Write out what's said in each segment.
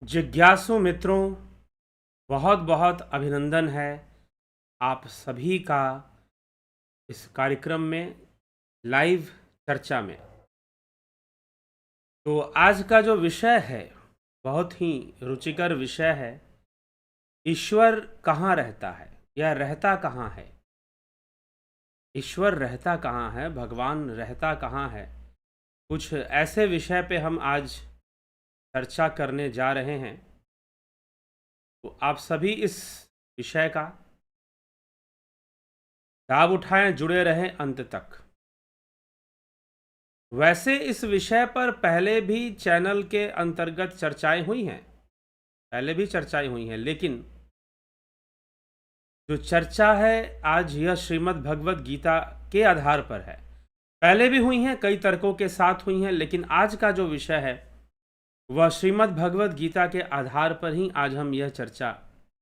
जिज्ञासु मित्रों, बहुत बहुत अभिनंदन है आप सभी का इस कार्यक्रम में, लाइव चर्चा में। तो आज का जो विषय है बहुत ही रुचिकर विषय है। ईश्वर कहाँ रहता है या रहता कहाँ है? ईश्वर रहता कहाँ है, भगवान रहता कहाँ है? कुछ ऐसे विषय पे हम आज चर्चा करने जा रहे हैं। तो आप सभी इस विषय का लाभ उठाएं, जुड़े रहें अंत तक। वैसे इस विषय पर पहले भी चैनल के अंतर्गत चर्चाएं हुई हैं, लेकिन जो चर्चा है आज यह श्रीमद् भगवत गीता के आधार पर है। पहले भी हुई हैं, कई तर्कों के साथ हुई हैं, लेकिन आज का जो विषय है वह श्रीमद् भगवत गीता के आधार पर ही आज हम यह चर्चा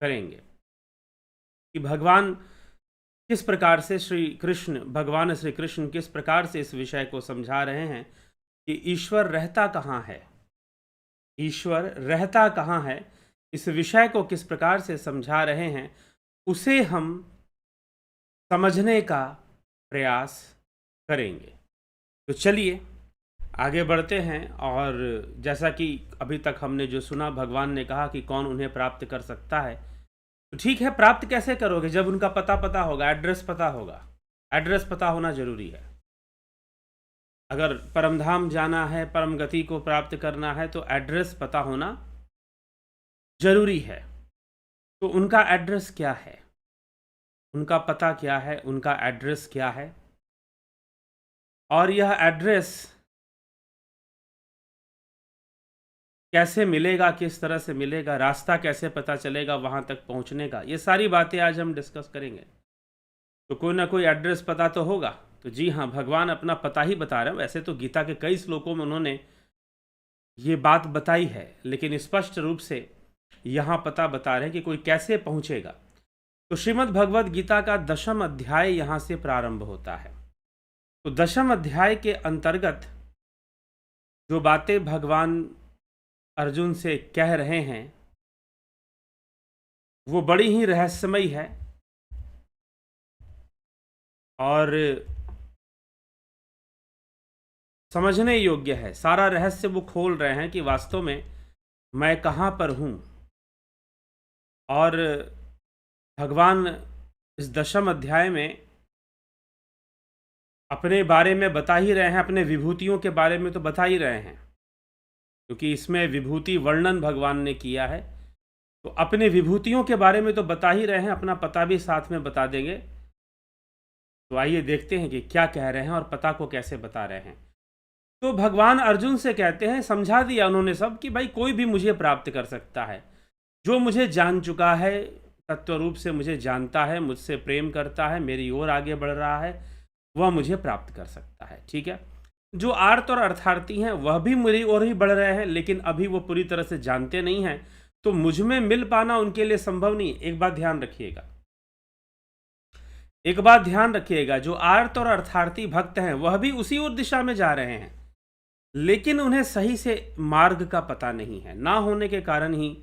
करेंगे कि भगवान किस प्रकार से भगवान श्री कृष्ण किस प्रकार से इस विषय को समझा रहे हैं कि ईश्वर रहता कहाँ है, ईश्वर रहता कहाँ है। इस विषय को किस प्रकार से समझा रहे हैं उसे हम समझने का प्रयास करेंगे। तो चलिए आगे बढ़ते हैं। और जैसा कि अभी तक हमने जो सुना, भगवान ने कहा कि कौन उन्हें प्राप्त कर सकता है। तो ठीक है, प्राप्त कैसे करोगे? जब उनका पता होगा, एड्रेस पता होगा। एड्रेस पता होना जरूरी है। अगर परमधाम जाना है, परम गति को प्राप्त करना है, तो एड्रेस पता होना जरूरी है। तो उनका एड्रेस क्या है, उनका पता क्या है, उनका एड्रेस क्या है, और यह एड्रेस कैसे मिलेगा, किस तरह से मिलेगा, रास्ता कैसे पता चलेगा वहां तक पहुंचने का, ये सारी बातें आज हम डिस्कस करेंगे। तो कोई ना कोई एड्रेस पता तो होगा। तो जी हाँ, भगवान अपना पता ही बता रहे हैं। वैसे तो गीता के कई श्लोकों में उन्होंने ये बात बताई है, लेकिन स्पष्ट रूप से यहाँ पता बता रहे हैं कि कोई कैसे पहुँचेगा। तो श्रीमद् भगवद गीता का 10वां अध्याय यहाँ से प्रारंभ होता है। तो 10वें अध्याय के अंतर्गत जो बातें भगवान अर्जुन से कह रहे हैं वो बड़ी ही रहस्यमयी है और समझने योग्य है। सारा रहस्य वो खोल रहे हैं कि वास्तव में मैं कहाँ पर हूँ। और भगवान इस 10वें अध्याय में अपने बारे में बता ही रहे हैं, अपने विभूतियों के बारे में तो बता ही रहे हैं, क्योंकि इसमें विभूति वर्णन भगवान ने किया है। तो अपने विभूतियों के बारे में तो बता ही रहे हैं, अपना पता भी साथ में बता देंगे। तो आइए देखते हैं कि क्या कह रहे हैं और पता को कैसे बता रहे हैं। तो भगवान अर्जुन से कहते हैं, समझा दिया उन्होंने सब कि भाई कोई भी मुझे प्राप्त कर सकता है। जो मुझे जान चुका है, तत्व रूप से मुझे जानता है, मुझसे प्रेम करता है, मेरी ओर आगे बढ़ रहा है, वह मुझे प्राप्त कर सकता है। ठीक है। जो आर्त और अर्थार्थी हैं वह भी मेरी ओर ही बढ़ रहे हैं, लेकिन अभी वो पूरी तरह से जानते नहीं हैं, तो मुझ में मिल पाना उनके लिए संभव नहीं। एक बात ध्यान रखिएगा, जो आर्त और अर्थार्थी भक्त हैं वह भी उसी ओर दिशा में जा रहे हैं, लेकिन उन्हें सही से मार्ग का पता नहीं है। ना होने के कारण ही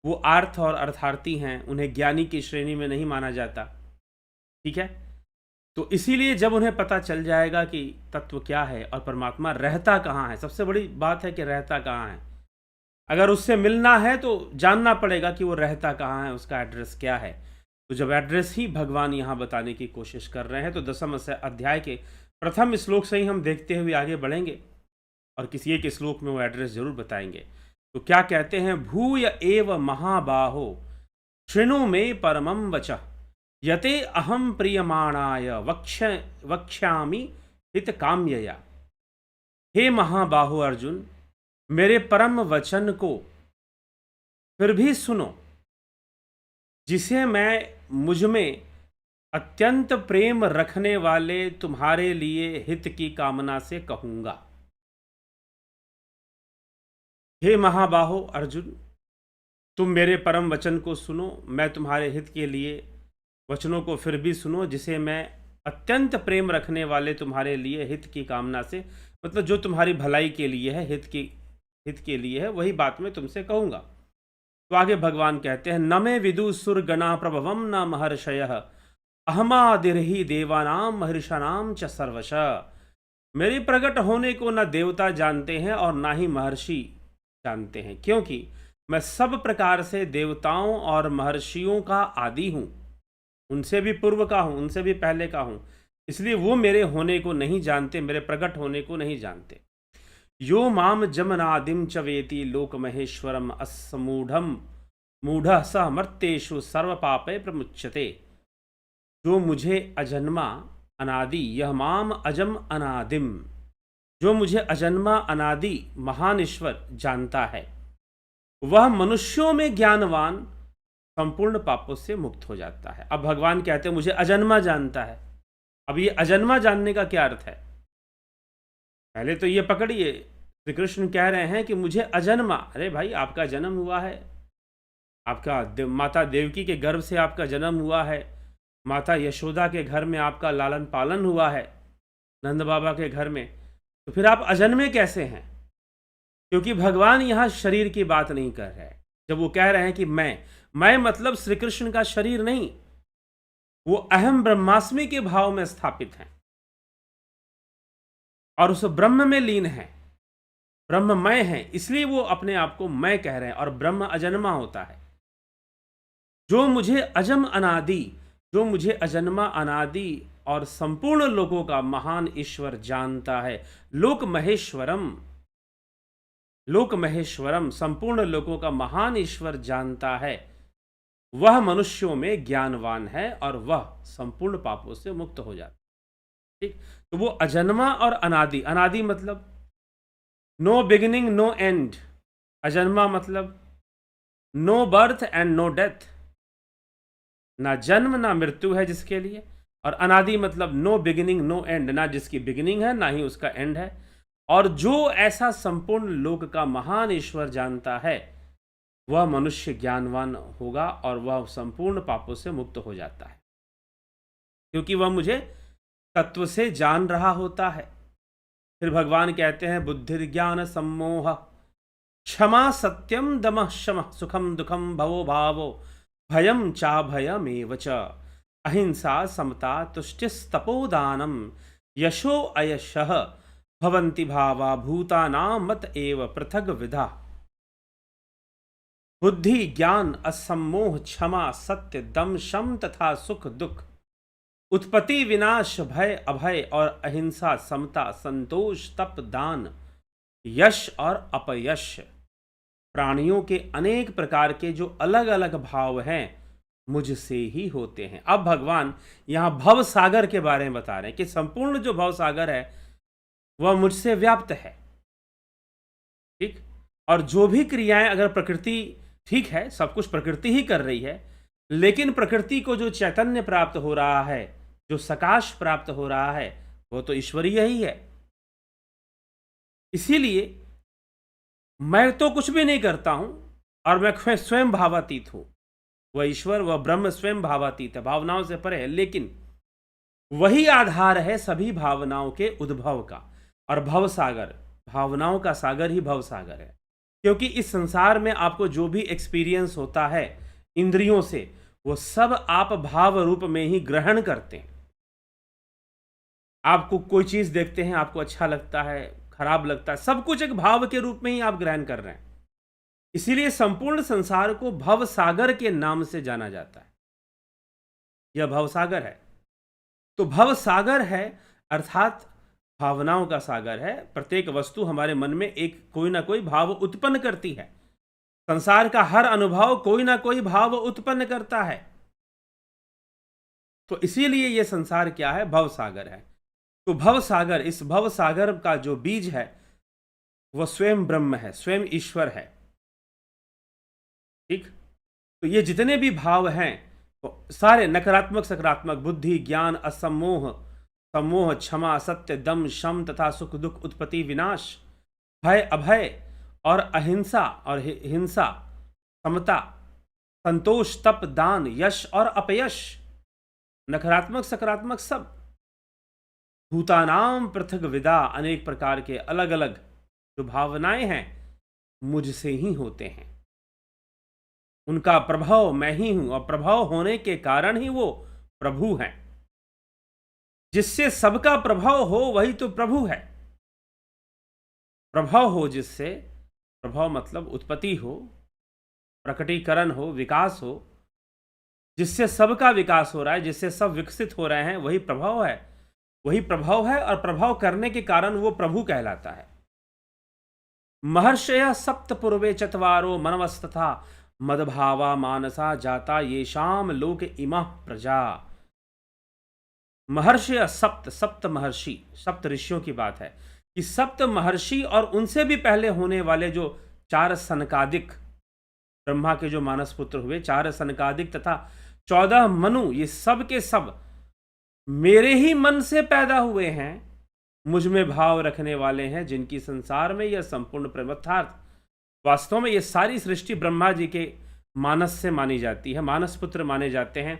वो आर्थ और अर्थार्थी हैं, उन्हें ज्ञानी की श्रेणी में नहीं माना जाता। ठीक है। तो इसीलिए जब उन्हें पता चल जाएगा कि तत्व क्या है और परमात्मा रहता कहाँ है, सबसे बड़ी बात है कि रहता कहाँ है। अगर उससे मिलना है तो जानना पड़ेगा कि वो रहता कहाँ है, उसका एड्रेस क्या है। तो जब एड्रेस ही भगवान यहाँ बताने की कोशिश कर रहे हैं, तो 10वें अध्याय के प्रथम श्लोक से ही हम देखते हुए आगे बढ़ेंगे और किसी एक श्लोक में वो एड्रेस जरूर बताएंगे। तो क्या कहते हैं, भूय एव महाबाहो शृणु मे परमं वचः यते अहम प्रियमाणाय वक्ष्यामि हित काम्यया। हे महाबाहो अर्जुन, मेरे परम वचन को फिर भी सुनो, जिसे मैं मुझ में अत्यंत प्रेम रखने वाले तुम्हारे लिए हित की कामना से कहूंगा। हे महाबाहो अर्जुन, तुम मेरे परम वचन को सुनो, मैं तुम्हारे हित के लिए वचनों को फिर भी सुनो, जिसे मैं अत्यंत प्रेम रखने वाले तुम्हारे लिए हित की कामना से, मतलब जो तुम्हारी भलाई के लिए है, हित के लिए है, वही बात मैं तुमसे कहूँगा। तो आगे भगवान कहते हैं, न मे विदु सुरगणा प्रभवम न महर्षयः अहमादिर्हि देवानाम महर्षाणाम च सर्वश। मेरे प्रकट होने को न देवता जानते हैं और ना ही महर्षि जानते हैं, क्योंकि मैं सब प्रकार से देवताओं और महर्षियों का आदि हूँ, उनसे भी पूर्व का हूँ, उनसे भी पहले का हूँ। इसलिए वो मेरे होने को नहीं जानते, मेरे प्रकट होने को नहीं जानते। यो माम जमनादिम च वेति लोक महेश्वरम असमूढ़म मूढ़ स मर्त्येषु सर्व पापे प्रमुच्यते। जो मुझे अजन्मा अनादि, यह माम अजम अनादिम, जो मुझे अजन्मा अनादि महान ईश्वर जानता है, वह मनुष्यों में ज्ञानवान संपूर्ण पापों से मुक्त हो जाता है। अब भगवान कहते हैं मुझे अजन्मा जानता है। अब ये अजन्मा जानने का क्या अर्थ है? पहले तो ये पकड़िए, श्री कृष्ण कह रहे हैं कि मुझे अजन्मा। अरे भाई, आपका जन्म हुआ है, आपका माता देवकी के गर्भ से आपका जन्म हुआ है, माता यशोदा के घर में आपका लालन पालन हुआ है, नंद बाबा के घर में, तो फिर आप अजन्मे कैसे हैं? क्योंकि भगवान यहाँ शरीर की बात नहीं कर रहे हैं। जब वो कह रहे हैं कि मैं मतलब श्री कृष्ण का शरीर नहीं, वो अहम ब्रह्मास्मि के भाव में स्थापित हैं और उस ब्रह्म में लीन है, ब्रह्ममय है, इसलिए वो अपने आप को मैं कह रहे हैं। और ब्रह्म अजन्मा होता है। जो मुझे अजम अनादि, जो मुझे अजन्मा अनादि और संपूर्ण लोगों का महान ईश्वर जानता है, लोक महेश्वरम, लोक महेश्वरम, संपूर्ण लोगों का महान ईश्वर जानता है, वह मनुष्यों में ज्ञानवान है और वह संपूर्ण पापों से मुक्त हो जाता है। ठीक, तो वो अजन्मा और अनादि, अनादि मतलब नो बिगिनिंग नो एंड, अजन्मा मतलब no birth and no death, ना जन्म ना मृत्यु है जिसके लिए, और अनादि मतलब नो बिगिनिंग नो एंड, ना जिसकी बिगिनिंग है ना ही उसका एंड है। और जो ऐसा संपूर्ण लोक का महान ईश्वर जानता है, वह मनुष्य ज्ञानवान होगा और वह संपूर्ण पापों से मुक्त हो जाता है, क्योंकि वह मुझे तत्व से जान रहा होता है। फिर भगवान कहते हैं, बुद्धि ज्ञान सम्मोह क्षमा सत्यम दमः शमः सुखम दुखम भवो भावो भयम चाभयमेव च अहिंसा समता तुष्टिस्तपोदानम यशो अयशः भवन्ति भावा भूतानां मत एव पृथग विधा। बुद्धि ज्ञान असम्मोह क्षमा सत्य दम शम तथा सुख दुख, उत्पत्ति विनाश भय अभय और अहिंसा समता संतोष तप दान यश और अपयश, प्राणियों के अनेक प्रकार के जो अलग अलग भाव हैं मुझसे ही होते हैं। अब भगवान यहाँ भव सागर के बारे में बता रहे हैं कि संपूर्ण जो भव सागर है वह मुझसे व्याप्त है। ठीक, और जो भी क्रियाएं, अगर प्रकृति ठीक है, सब कुछ प्रकृति ही कर रही है, लेकिन प्रकृति को जो चैतन्य प्राप्त हो रहा है, जो सकाश प्राप्त हो रहा है, वो तो ईश्वरीय ही है। इसीलिए मैं तो कुछ भी नहीं करता हूं और मैं स्वयं भावातीत हूं। वह ईश्वर, वह ब्रह्म स्वयं भावातीत है, भावनाओं से परे है, लेकिन वही आधार है सभी भावनाओं के उद्भव का। और भव सागर, भावनाओं का सागर ही भव सागर है, क्योंकि इस संसार में आपको जो भी एक्सपीरियंस होता है इंद्रियों से, वो सब आप भाव रूप में ही ग्रहण करते हैं। आपको कोई चीज देखते हैं, आपको अच्छा लगता है, खराब लगता है, सब कुछ एक भाव के रूप में ही आप ग्रहण कर रहे हैं। इसीलिए संपूर्ण संसार को भव सागर के नाम से जाना जाता है। यह भव सागर है। तो भव सागर है अर्थात भावनाओं का सागर है। प्रत्येक वस्तु हमारे मन में एक कोई ना कोई भाव उत्पन्न करती है। संसार का हर अनुभव कोई ना कोई भाव उत्पन्न करता है। तो इसीलिए यह संसार क्या है? भव सागर है। तो भव सागर, इस भव सागर का जो बीज है वह स्वयं ब्रह्म है, स्वयं ईश्वर है। ठीक, तो ये जितने भी भाव हैं तो सारे नकारात्मक सकारात्मक, बुद्धि ज्ञान असम्मोह, सम्मोह क्षमा सत्य दम शम तथा सुख दुख उत्पत्ति विनाश, भय अभय और अहिंसा और हिंसा, समता, संतोष, तप, दान, यश और अपयश, नकारात्मक सकारात्मक सब, भूतानाम पृथक विदा, अनेक प्रकार के अलग अलग जो भावनाएं हैं मुझसे ही होते हैं। उनका प्रभाव मैं ही हूं, और प्रभाव होने के कारण ही वो प्रभु हैं। जिससे सबका प्रभाव हो वही तो प्रभु है। प्रभाव हो जिससे, प्रभाव मतलब उत्पत्ति हो, प्रकटीकरण हो, विकास हो, जिससे सबका विकास हो रहा है, जिससे सब विकसित हो रहे हैं, वही प्रभाव है। वही प्रभाव है, और प्रभाव करने के कारण वो प्रभु कहलाता है। महर्षय सप्त पूर्वे चत्वारो मनवस्तथा मदभावा मानसा जाता येषाम लोक इमः प्रजा। महर्षय सप्त, सप्त महर्षि, सप्त ऋषियों की बात है कि सप्त महर्षि और उनसे भी पहले होने वाले जो 4 सनकादिक, ब्रह्मा के जो मानस पुत्र हुए 4 सनकादिक तथा 14 मनु, ये सब के सब मेरे ही मन से पैदा हुए हैं, मुझ में भाव रखने वाले हैं, जिनकी संसार में यह संपूर्ण प्रेमर्थार्थ। वास्तव में ये सारी सृष्टि ब्रह्मा जी के मानस से मानी जाती है, मानस पुत्र माने जाते हैं।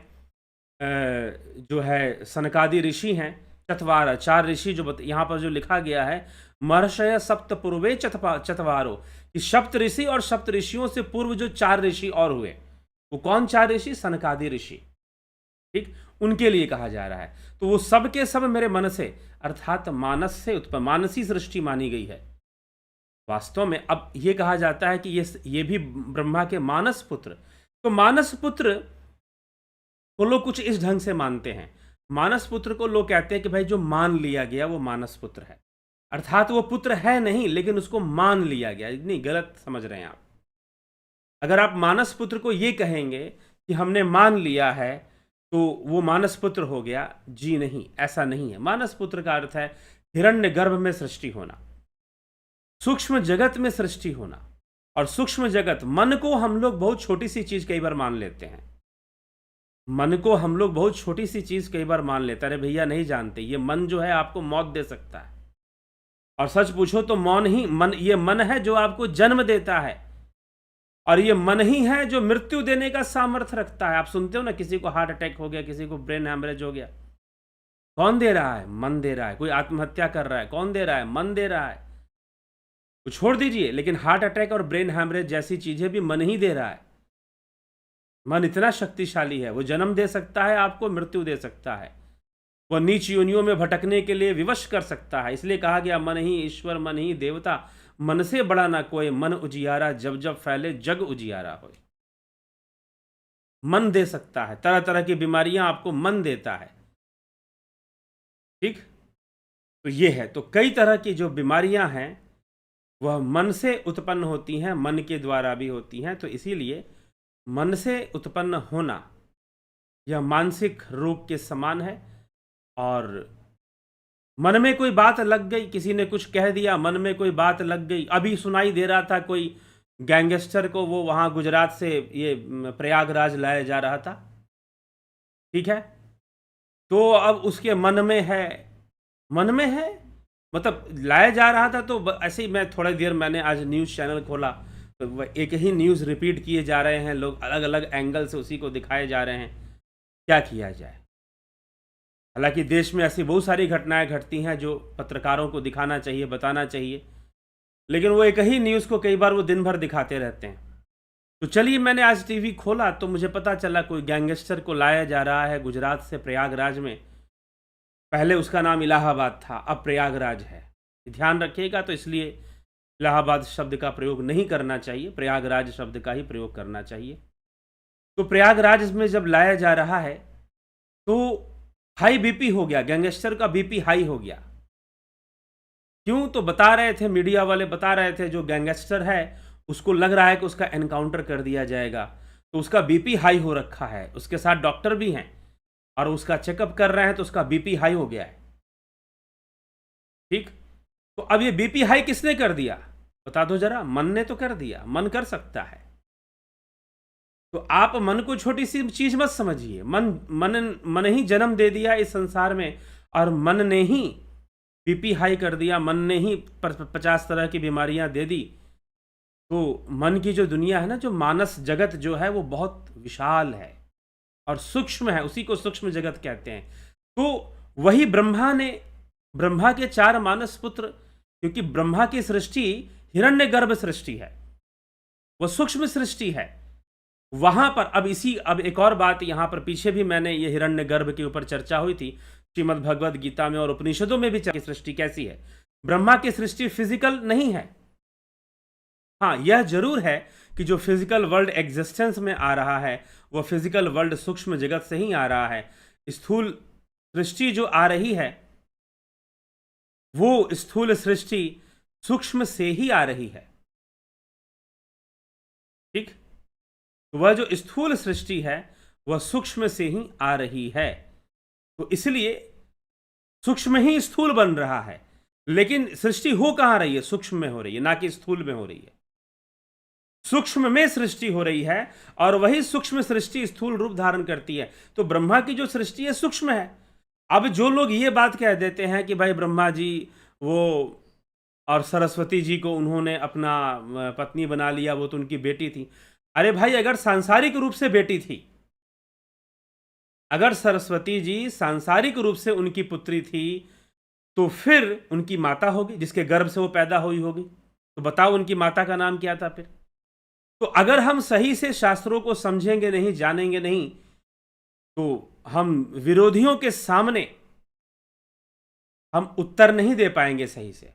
जो है सनकादि ऋषि हैं, चतवार 4 ऋषि, जो यहाँ पर जो लिखा गया है महर्षय सप्त पूर्वे चतवारो, कि सप्त ऋषि और सप्त ऋषियों से पूर्व जो 4 ऋषि और हुए, वो कौन 4 ऋषि? सनकादि ऋषि। ठीक, उनके लिए कहा जा रहा है। तो वो सब के सब मेरे मन से, अर्थात मानस से उत्पन्न, मानसी सृष्टि मानी गई है। वास्तव में अब ये कहा जाता है कि ये भी ब्रह्मा के मानस पुत्र। तो मानस पुत्र को लोग कुछ इस ढंग से मानते हैं। मानस पुत्र को लोग कहते हैं कि भाई जो मान लिया गया वो मानस पुत्र है, अर्थात वो पुत्र है नहीं लेकिन उसको मान लिया गया। नहीं, गलत समझ रहे हैं आप। अगर आप मानस पुत्र को ये कहेंगे कि हमने मान लिया है तो वो मानस पुत्र हो गया, जी नहीं, ऐसा नहीं है। मानस पुत्र का अर्थ है हिरण्य गर्भ में सृष्टि होना, सूक्ष्म जगत में सृष्टि होना। और सूक्ष्म जगत, मन को हम लोग बहुत छोटी सी चीज कई बार मान लेते हैं। मन को हम लोग बहुत छोटी सी चीज कई बार मान लेते हैं। अरे भैया नहीं जानते, ये मन जो है आपको मौत दे सकता है। और सच पूछो तो मौन ही मन, ये मन है जो आपको जन्म देता है, और ये मन ही है जो मृत्यु देने का सामर्थ्य रखता है। आप सुनते हो ना, किसी को हार्ट अटैक हो गया, किसी को ब्रेन हैमरेज हो गया, कौन दे रहा है? मन दे रहा है। कोई आत्महत्या कर रहा है, कौन दे रहा है? मन दे रहा है। तो छोड़ दीजिए, लेकिन हार्ट अटैक और ब्रेन हैमरेज जैसी चीजें भी मन ही दे रहा है। मन इतना शक्तिशाली है, वो जन्म दे सकता है, आपको मृत्यु दे सकता है, वह नीच योनियों में भटकने के लिए विवश कर सकता है। इसलिए कहा गया मन ही ईश्वर, मन ही देवता, मन से बड़ा ना कोई, मन उजियारा जब जब फैले जग उजियारा हो। मन दे सकता है, तरह तरह की बीमारियां आपको मन देता है। ठीक, तो ये है। तो कई तरह की जो बीमारियां हैं वह मन से उत्पन्न होती हैं, मन के द्वारा भी होती हैं। तो इसीलिए मन से उत्पन्न होना यह मानसिक रोग के समान है। और मन में कोई बात लग गई, किसी ने कुछ कह दिया, मन में कोई बात लग गई। अभी सुनाई दे रहा था कोई गैंगस्टर को, वो वहाँ गुजरात से ये प्रयागराज लाया जा रहा था, ठीक है। तो अब उसके मन में है, मन में है मतलब लाया जा रहा था। तो ऐसे ही मैं थोड़ी देर, मैंने आज न्यूज़ चैनल खोला तो एक ही न्यूज़ रिपीट किए जा रहे हैं लोग, अलग अलग एंगल से उसी को दिखाए जा रहे हैं। क्या किया जाए? हालांकि देश में ऐसी बहुत सारी घटनाएं घटती हैं जो पत्रकारों को दिखाना चाहिए, बताना चाहिए, लेकिन वो एक ही न्यूज़ को कई बार वो दिन भर दिखाते रहते हैं। तो चलिए, मैंने आज टीवी खोला तो मुझे पता चला कोई गैंगस्टर को लाया जा रहा है गुजरात से प्रयागराज में। पहले उसका नाम इलाहाबाद था, अब प्रयागराज है। ध्यान रखिएगा, तो इसलिए इलाहाबाद शब्द का प्रयोग नहीं करना चाहिए, प्रयागराज शब्द का ही प्रयोग करना चाहिए। तो प्रयागराज में जब लाया जा रहा है तो हाई बीपी हो गया, गैंगस्टर का बीपी हाई हो गया। क्यों? तो बता रहे थे, मीडिया वाले बता रहे थे, जो गैंगस्टर है उसको लग रहा है कि उसका एनकाउंटर कर दिया जाएगा, तो उसका बीपी हाई हो रखा है। उसके साथ डॉक्टर भी हैं और उसका चेकअप कर रहे हैं, तो उसका बीपी हाई हो गया है। ठीक, तो अब ये बीपी हाई किसने कर दिया? बता दो जरा। मन ने तो कर दिया, मन कर सकता है। तो आप मन को छोटी सी चीज मत समझिए। मन ही जन्म दे दिया इस संसार में, और मन ने ही बीपी हाई कर दिया, मन ने ही 50 तरह की बीमारियां दे दी। तो मन की जो दुनिया है ना, जो मानस जगत जो है, वो बहुत विशाल है और सूक्ष्म है, उसी को सूक्ष्म जगत कहते हैं। तो वही ब्रह्मा के 4 मानस पुत्र, क्योंकि ब्रह्मा की सृष्टि हिरण्यगर्भ सृष्टि है, वह सूक्ष्म सृष्टि है। वहां पर अब एक और बात यहां पर पीछे भी मैंने ये हिरण्यगर्भ के ऊपर चर्चा हुई थी श्रीमद् भगवद गीता में और उपनिषदों में भी सृष्टि कैसी है। ब्रह्मा की सृष्टि फिजिकल नहीं है। हाँ, यह जरूर है कि जो फिजिकल वर्ल्ड एग्जिस्टेंस में आ रहा है वह फिजिकल वर्ल्ड सूक्ष्म जगत से ही आ रहा है। स्थूल सृष्टि जो आ रही है वो स्थूल सृष्टि सूक्ष्म से ही आ रही है। ठीक, तो वह जो स्थूल सृष्टि है वह सूक्ष्म से ही आ रही है, तो इसलिए सूक्ष्म ही स्थूल बन रहा है। लेकिन सृष्टि हो कहां रही है? सूक्ष्म में हो रही है, ना कि स्थूल में हो रही है। सूक्ष्म में सृष्टि हो रही है और वही सूक्ष्म सृष्टि स्थूल रूप धारण करती है। तो ब्रह्मा की जो सृष्टि है सूक्ष्म है। अब जो लोग ये बात कह देते हैं कि भाई ब्रह्मा जी वो और सरस्वती जी को उन्होंने अपना पत्नी बना लिया, वो तो उनकी बेटी थी। अरे भाई, अगर सांसारिक रूप से बेटी थी, अगर सरस्वती जी सांसारिक रूप से उनकी पुत्री थी, तो फिर उनकी माता होगी जिसके गर्भ से वो पैदा हुई होगी। तो बताओ उनकी माता का नाम क्या था फिर? तो अगर हम सही से शास्त्रों को समझेंगे नहीं, जानेंगे नहीं, तो हम विरोधियों के सामने हम उत्तर नहीं दे पाएंगे सही से।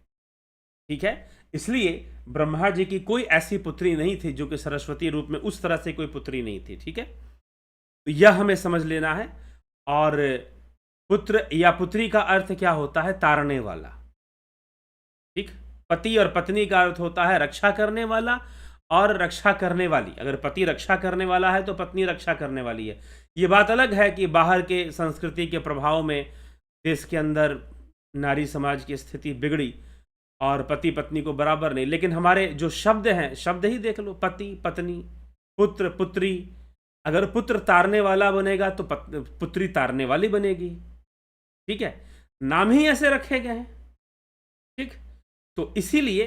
ठीक है, इसलिए ब्रह्मा जी की कोई ऐसी पुत्री नहीं थी जो कि सरस्वती रूप में, उस तरह से कोई पुत्री नहीं थी। ठीक है, तो यह हमें समझ लेना है। और पुत्र या पुत्री का अर्थ क्या होता है? तारने वाला। ठीक, पति और पत्नी का अर्थ होता है रक्षा करने वाला और रक्षा करने वाली। अगर पति रक्षा करने वाला है तो पत्नी रक्षा करने वाली है। ये बात अलग है कि बाहर के संस्कृति के प्रभाव में देश के अंदर नारी समाज की स्थिति बिगड़ी और पति पत्नी को बराबर नहीं, लेकिन हमारे जो शब्द हैं, शब्द ही देख लो, पति पत्नी, पुत्र पुत्री। अगर पुत्र तारने वाला बनेगा तो पुत्री तारने वाली बनेगी। ठीक है, नाम ही ऐसे रखे गए हैं। ठीक, तो इसीलिए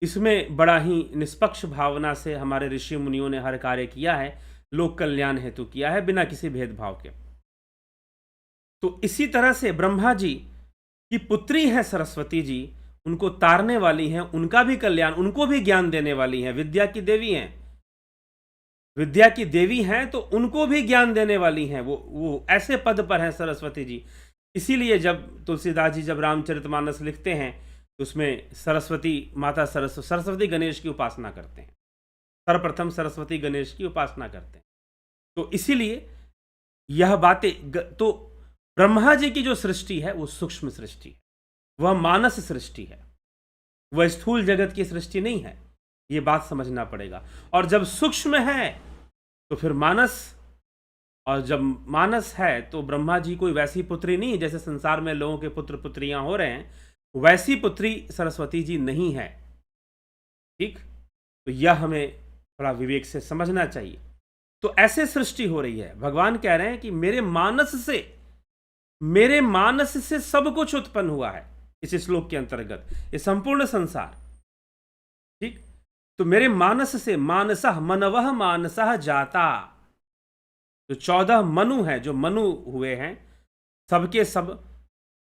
इसमें बड़ा ही निष्पक्ष भावना से हमारे ऋषि मुनियों ने हर कार्य किया है, लोक कल्याण हेतु किया है, बिना किसी भेदभाव के। तो इसी तरह से ब्रह्मा जी की पुत्री है सरस्वती जी, उनको तारने वाली हैं, उनका भी कल्याण, उनको भी ज्ञान देने वाली हैं, विद्या की देवी हैं। विद्या की देवी हैं तो उनको भी ज्ञान देने वाली हैं। वो ऐसे पद पर हैं सरस्वती जी। इसीलिए जब तुलसीदास जी जब रामचरितमानस लिखते हैं तो उसमें सरस्वती माता सरस्वती गणेश की उपासना करते हैं। सर्वप्रथम सरस्वती गणेश की उपासना करते हैं। तो इसीलिए यह बातें तो ब्रह्मा जी की जो सृष्टि है वो सूक्ष्म सृष्टि है, वह मानस सृष्टि है, वह स्थूल जगत की सृष्टि नहीं है। ये बात समझना पड़ेगा। और जब सूक्ष्म है तो फिर मानस, और जब मानस है तो ब्रह्मा जी कोई वैसी पुत्री नहीं है जैसे संसार में लोगों के पुत्र पुत्रियां हो रहे हैं, वैसी पुत्री सरस्वती जी नहीं है। ठीक, तो यह हमें थोड़ा विवेक से समझना चाहिए। तो ऐसे सृष्टि हो रही है। भगवान कह रहे हैं कि मेरे मानस से सब कुछ उत्पन्न हुआ है। इस श्लोक के अंतर्गत ये संपूर्ण संसार। ठीक, तो मेरे मानस से, मानसः मनवः मानसः जाता, जो 14 मनु हैं, जो मनु हुए हैं, सबके सब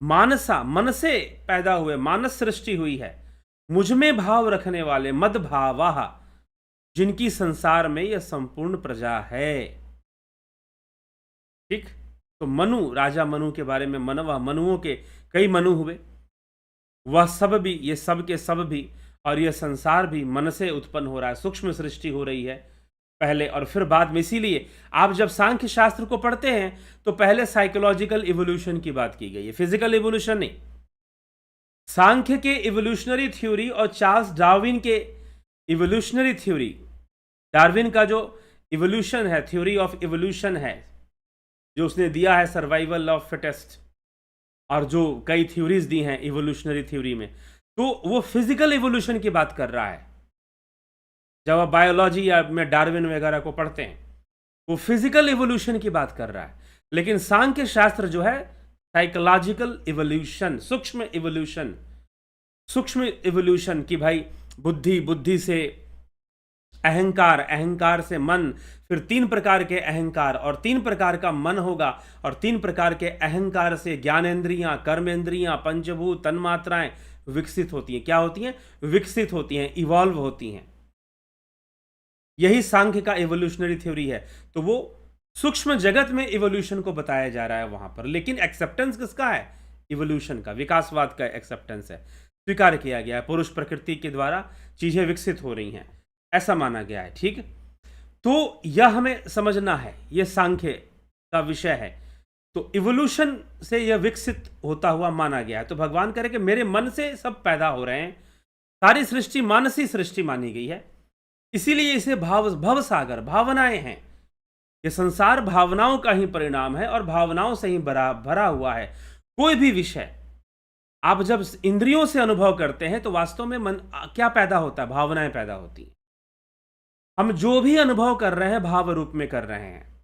मानसा, मन से पैदा हुए, मानस सृष्टि हुई है। मुझ में भाव रखने वाले, मद भावाः, जिनकी संसार में यह संपूर्ण प्रजा है। ठीक, तो मनु, राजा मनु के बारे में, मनवः, मनुओं के कई मनु हुए, वह सब भी, ये सब के सब भी, और यह संसार भी मन से उत्पन्न हो रहा है। सूक्ष्म सृष्टि हो रही है पहले और फिर बाद में। इसीलिए आप जब सांख्य शास्त्र को पढ़ते हैं तो पहले साइकोलॉजिकल इवोल्यूशन की बात की गई है, फिजिकल इवोल्यूशन नहीं। सांख्य के इवोल्यूशनरी थ्योरी और चार्ल्स डार्विन के इवोल्यूशनरी थ्योरी, डार्विन का जो इवोल्यूशन है, थ्योरी ऑफ इवोल्यूशन है, जो उसने दिया है सर्वाइवल ऑफ फिटेस्ट, और जो कई थ्योरीज दी हैं इवोल्यूशनरी थ्योरी में, तो वो फिजिकल इवोल्यूशन की बात कर रहा है। जब आप बायोलॉजी या में डार्विन वगैरह को पढ़ते हैं, वो फिजिकल इवोल्यूशन की बात कर रहा है। लेकिन सांख्य शास्त्र जो है साइकोलॉजिकल इवोल्यूशन, सूक्ष्म इवोल्यूशन, सूक्ष्म इवोल्यूशन की भाई बुद्धि, बुद्धि से अहंकार, अहंकार से मन, फिर 3 प्रकार के अहंकार और 3 प्रकार का मन होगा, और 3 प्रकार के अहंकार से ज्ञानेंद्रियां, कर्मेंद्रियां, पंचभूत, तन्मात्राएं विकसित होती हैं। क्या होती हैं? विकसित होती हैं, इवॉल्व होती हैं। यही सांख्य का एवोल्यूशनरी थ्योरी है। तो वो सूक्ष्म जगत में इवोल्यूशन को बताया जा रहा है वहां पर, लेकिन एक्सेप्टेंस किसका है? इवोल्यूशन का, विकासवाद का एक्सेप्टेंस है, स्वीकार किया गया है, पुरुष प्रकृति के द्वारा चीजें विकसित हो रही हैं, ऐसा माना गया है। ठीक, तो यह हमें समझना है, यह सांख्य का विषय है। तो इवोल्यूशन से यह विकसित होता हुआ माना गया है। तो भगवान कह रहे कि मेरे मन से सब पैदा हो रहे हैं, सारी सृष्टि मानसी सृष्टि मानी गई है, इसीलिए इसे भव सागर, भावनाएं हैं। ये संसार भावनाओं का ही परिणाम है और भावनाओं से ही भरा हुआ है। कोई भी विषय आप जब इंद्रियों से अनुभव करते हैं तो वास्तव में मन क्या पैदा होता है? भावनाएं पैदा होती हैं। हम जो भी अनुभव कर रहे हैं भाव रूप में कर रहे हैं,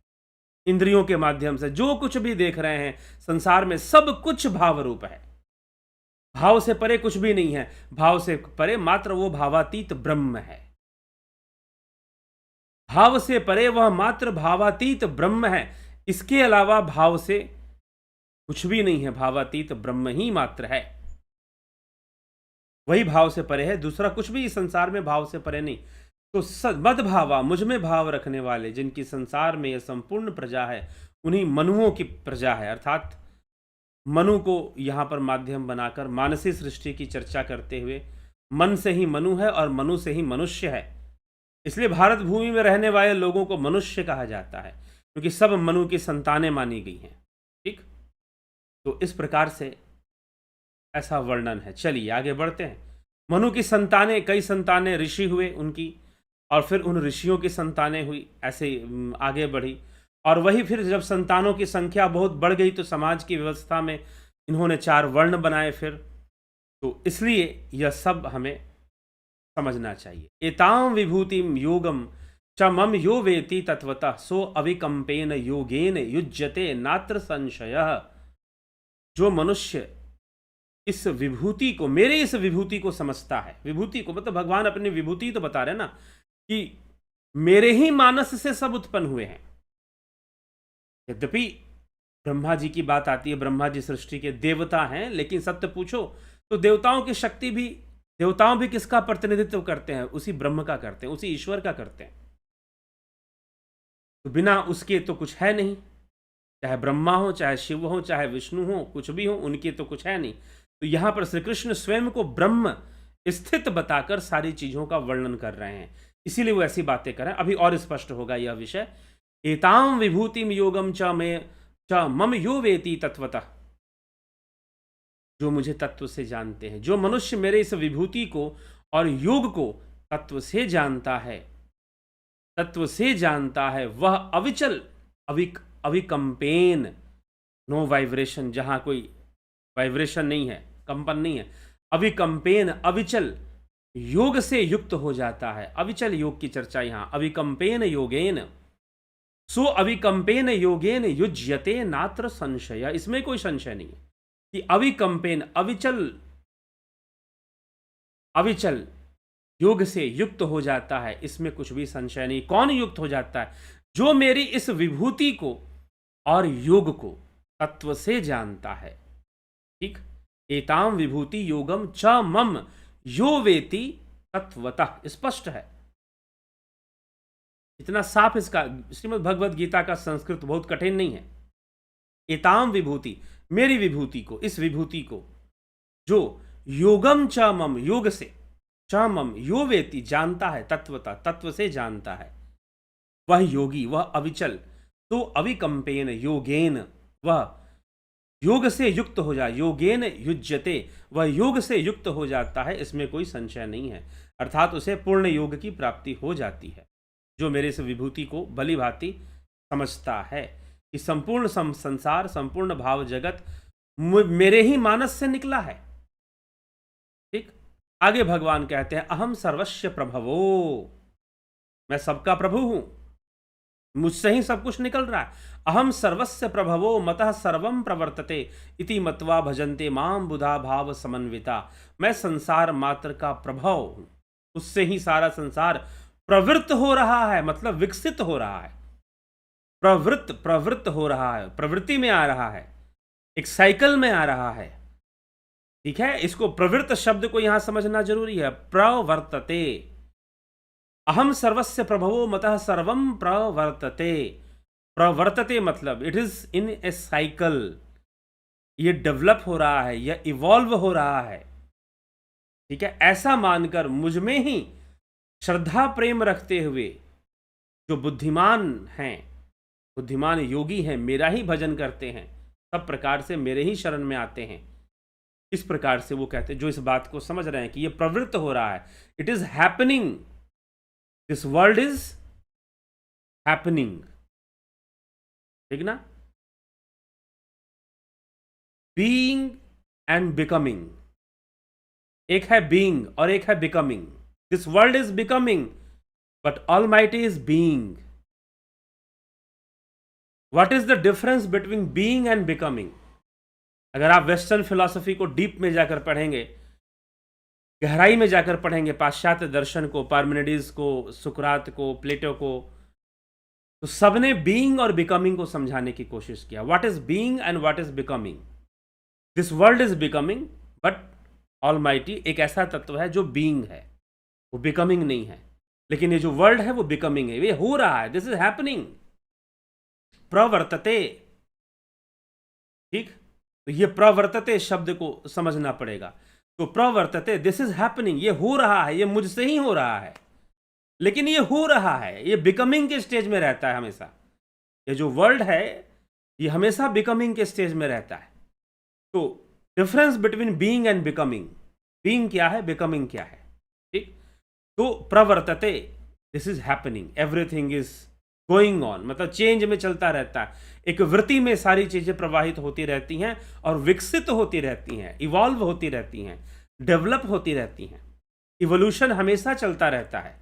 इंद्रियों के माध्यम से जो कुछ भी देख रहे हैं संसार में सब कुछ भाव रूप है। भाव से परे कुछ भी नहीं है, भाव से परे मात्र वो भावातीत ब्रह्म है। भाव से परे वह मात्र भावातीत ब्रह्म है, इसके अलावा भाव से कुछ भी नहीं है, भावातीत ब्रह्म ही मात्र है, वही भाव से परे है, दूसरा कुछ भी इस संसार में भाव से परे नहीं। तो मद भावा, मुझ में भाव रखने वाले, जिनकी संसार में यह संपूर्ण प्रजा है, उन्हीं मनुओं की प्रजा है। अर्थात मनु को यहां पर माध्यम बनाकर मानसी सृष्टि की चर्चा करते हुए, मन से ही मनु है और मनु से ही मनुष्य है, इसलिए भारत भूमि में रहने वाले लोगों को मनुष्य कहा जाता है, क्योंकि सब मनु की संतानें मानी गई हैं। ठीक, तो इस प्रकार से ऐसा वर्णन है। चलिए आगे बढ़ते हैं। मनु की संतानें, कई संतानें ऋषि हुए उनकी, और फिर उन ऋषियों की संतानें हुई, ऐसे आगे बढ़ी, और वही फिर जब संतानों की संख्या बहुत बढ़ गई तो समाज की व्यवस्था में इन्होंने 4 वर्ण बनाए फिर। तो इसलिए यह सब हमें समझना चाहिए। एतां विभूतिम योगम च मम यो वेति तत्वतः सो अविकंपेन योगेन युज्यते नात्र संशयः। जो मनुष्य इस विभूति को, मेरे इस विभूति को समझता है, विभूति को मतलब भगवान अपनी विभूति तो बता रहे ना कि मेरे ही मानस से सब उत्पन्न हुए हैं। यद्यपि ब्रह्मा जी की बात आती है, ब्रह्मा जी सृष्टि के देवता हैं, लेकिन सत्य पूछो तो देवताओं की शक्ति भी, देवताओं भी किसका प्रतिनिधित्व करते हैं? उसी ब्रह्म का करते हैं, उसी ईश्वर का करते हैं। तो बिना उसके तो कुछ है नहीं, चाहे ब्रह्मा हो, चाहे शिव हो, चाहे विष्णु हो, कुछ भी हो, उनके तो कुछ है नहीं। तो यहां पर श्री कृष्ण स्वयं को ब्रह्म स्थित बताकर सारी चीजों का वर्णन कर रहे हैं, इसीलिए वो ऐसी बातें कर रहे हैं। अभी और स्पष्ट होगा यह विषय। एतां विभूतिम योगम च मम यो वेति तत्वतः, जो मुझे तत्व से जानते हैं, जो मनुष्य मेरे इस विभूति को और योग को तत्व से जानता है, तत्व से जानता है, वह अविचल, अविकंपेन, नो वाइब्रेशन, जहां कोई वाइब्रेशन नहीं है, कंपन नहीं है, अविकंपेन, अविचल योग से युक्त हो जाता है। अविचल योग की चर्चा यहां, अविकंपेन योगेन, सो अविकंपेन योगेन युज्यते नात्र संशय। इसमें कोई संशय नहीं है कि अविकंपेन, अविचल, अविचल योग से युक्त हो जाता है, इसमें कुछ भी संशय नहीं। कौन युक्त हो जाता है? जो मेरी इस विभूति को और योग को तत्व से जानता है। ठीक, एतां विभूति योगम च मम यो वेति तत्वतः, स्पष्ट है, इतना साफ इसका। श्रीमद् भगवद गीता का संस्कृत बहुत कठिन नहीं है। एतां विभूति, मेरी विभूति को, इस विभूति को, जो योगम च मम, योग से, च मम यो वेति, जानता है, तत्वतः, तत्व से जानता है, वह योगी, वह अविचल, तो अविकंपेन योगेन, वह योग से युक्त हो जाए, योगेन युज्यते, वह योग से युक्त हो जाता है, इसमें कोई संशय नहीं है। अर्थात उसे पूर्ण योग की प्राप्ति हो जाती है, जो मेरे इस विभूति को भली भांति समझता है कि संपूर्ण संसार, संपूर्ण भाव जगत मेरे ही मानस से निकला है। ठीक, आगे भगवान कहते हैं अहम सर्वस्य प्रभवो, मैं सबका प्रभु हूं, मुझसे ही सब कुछ निकल रहा है। अहम सर्वस्य प्रभवो मतः सर्वम प्रवर्तते इति मत्वा भजन्ते माम बुधा भाव समन्विता। मैं संसार मात्र का प्रभव हूं, उससे ही सारा संसार प्रवृत्त हो रहा है, मतलब विकसित हो रहा है, प्रवृत्त हो रहा है, प्रवृत्ति में आ रहा है, एक साइकिल में आ रहा है। ठीक है, इसको प्रवृत्त शब्द को यहां समझना जरूरी है। प्रवर्तते, अहम सर्वस्य प्रभवो मतः सर्वम प्रवर्तते। प्रवर्तते मतलब it is in A cycle, ये डेवलप हो रहा है, यह इवॉल्व हो रहा है। ठीक है, ऐसा मानकर मुझ में ही श्रद्धा प्रेम रखते हुए जो बुद्धिमान हैं, बुद्धिमान योगी हैं, मेरा ही भजन करते हैं, सब प्रकार से मेरे ही शरण में आते हैं, इस प्रकार से वो कहते हैं, जो इस बात को समझ रहे हैं कि ये प्रवृत्त हो रहा है, it is happening, this world is happening. ठीक ना, बीइंग एंड बिकमिंग, एक है बीइंग और एक है becoming. This world is becoming but almighty is being. What is the difference between being and becoming? अगर आप वेस्टर्न फिलॉसफी को डीप में जाकर पढ़ेंगे, गहराई में जाकर पढ़ेंगे, पाश्चात्य दर्शन को, पार्मेनिडीज को, सुकरात को, प्लेटो को, तो सबने बीइंग और बिकमिंग को समझाने की कोशिश किया। What is being and what is becoming? This world is becoming but almighty एक ऐसा तत्व है जो बीइंग है, वो बिकमिंग नहीं है। लेकिन ये जो वर्ल्ड है वो बिकमिंग है, ये हो रहा है, दिस इज हैपनिंग, प्रवर्तते। ठीक, तो ये प्रवर्तते शब्द को समझना पड़ेगा। तो प्रवर्तते, दिस इज हैपनिंग, ये हो रहा है, ये मुझसे ही हो रहा है, लेकिन ये हो रहा है, ये बिकमिंग के स्टेज में रहता है हमेशा। ये जो वर्ल्ड है ये हमेशा बिकमिंग के स्टेज में रहता है। तो difference between being and becoming, being क्या है, बिकमिंग क्या है। ठीक, तो प्रवर्तते, this is happening, everything is going on, मतलब चेंज में चलता रहता है, एक वृत्ति में सारी चीजें प्रवाहित होती रहती हैं और विकसित होती रहती हैं, इवॉल्व होती रहती हैं, डेवलप होती रहती हैं। इवोल्यूशन हमेशा चलता रहता है।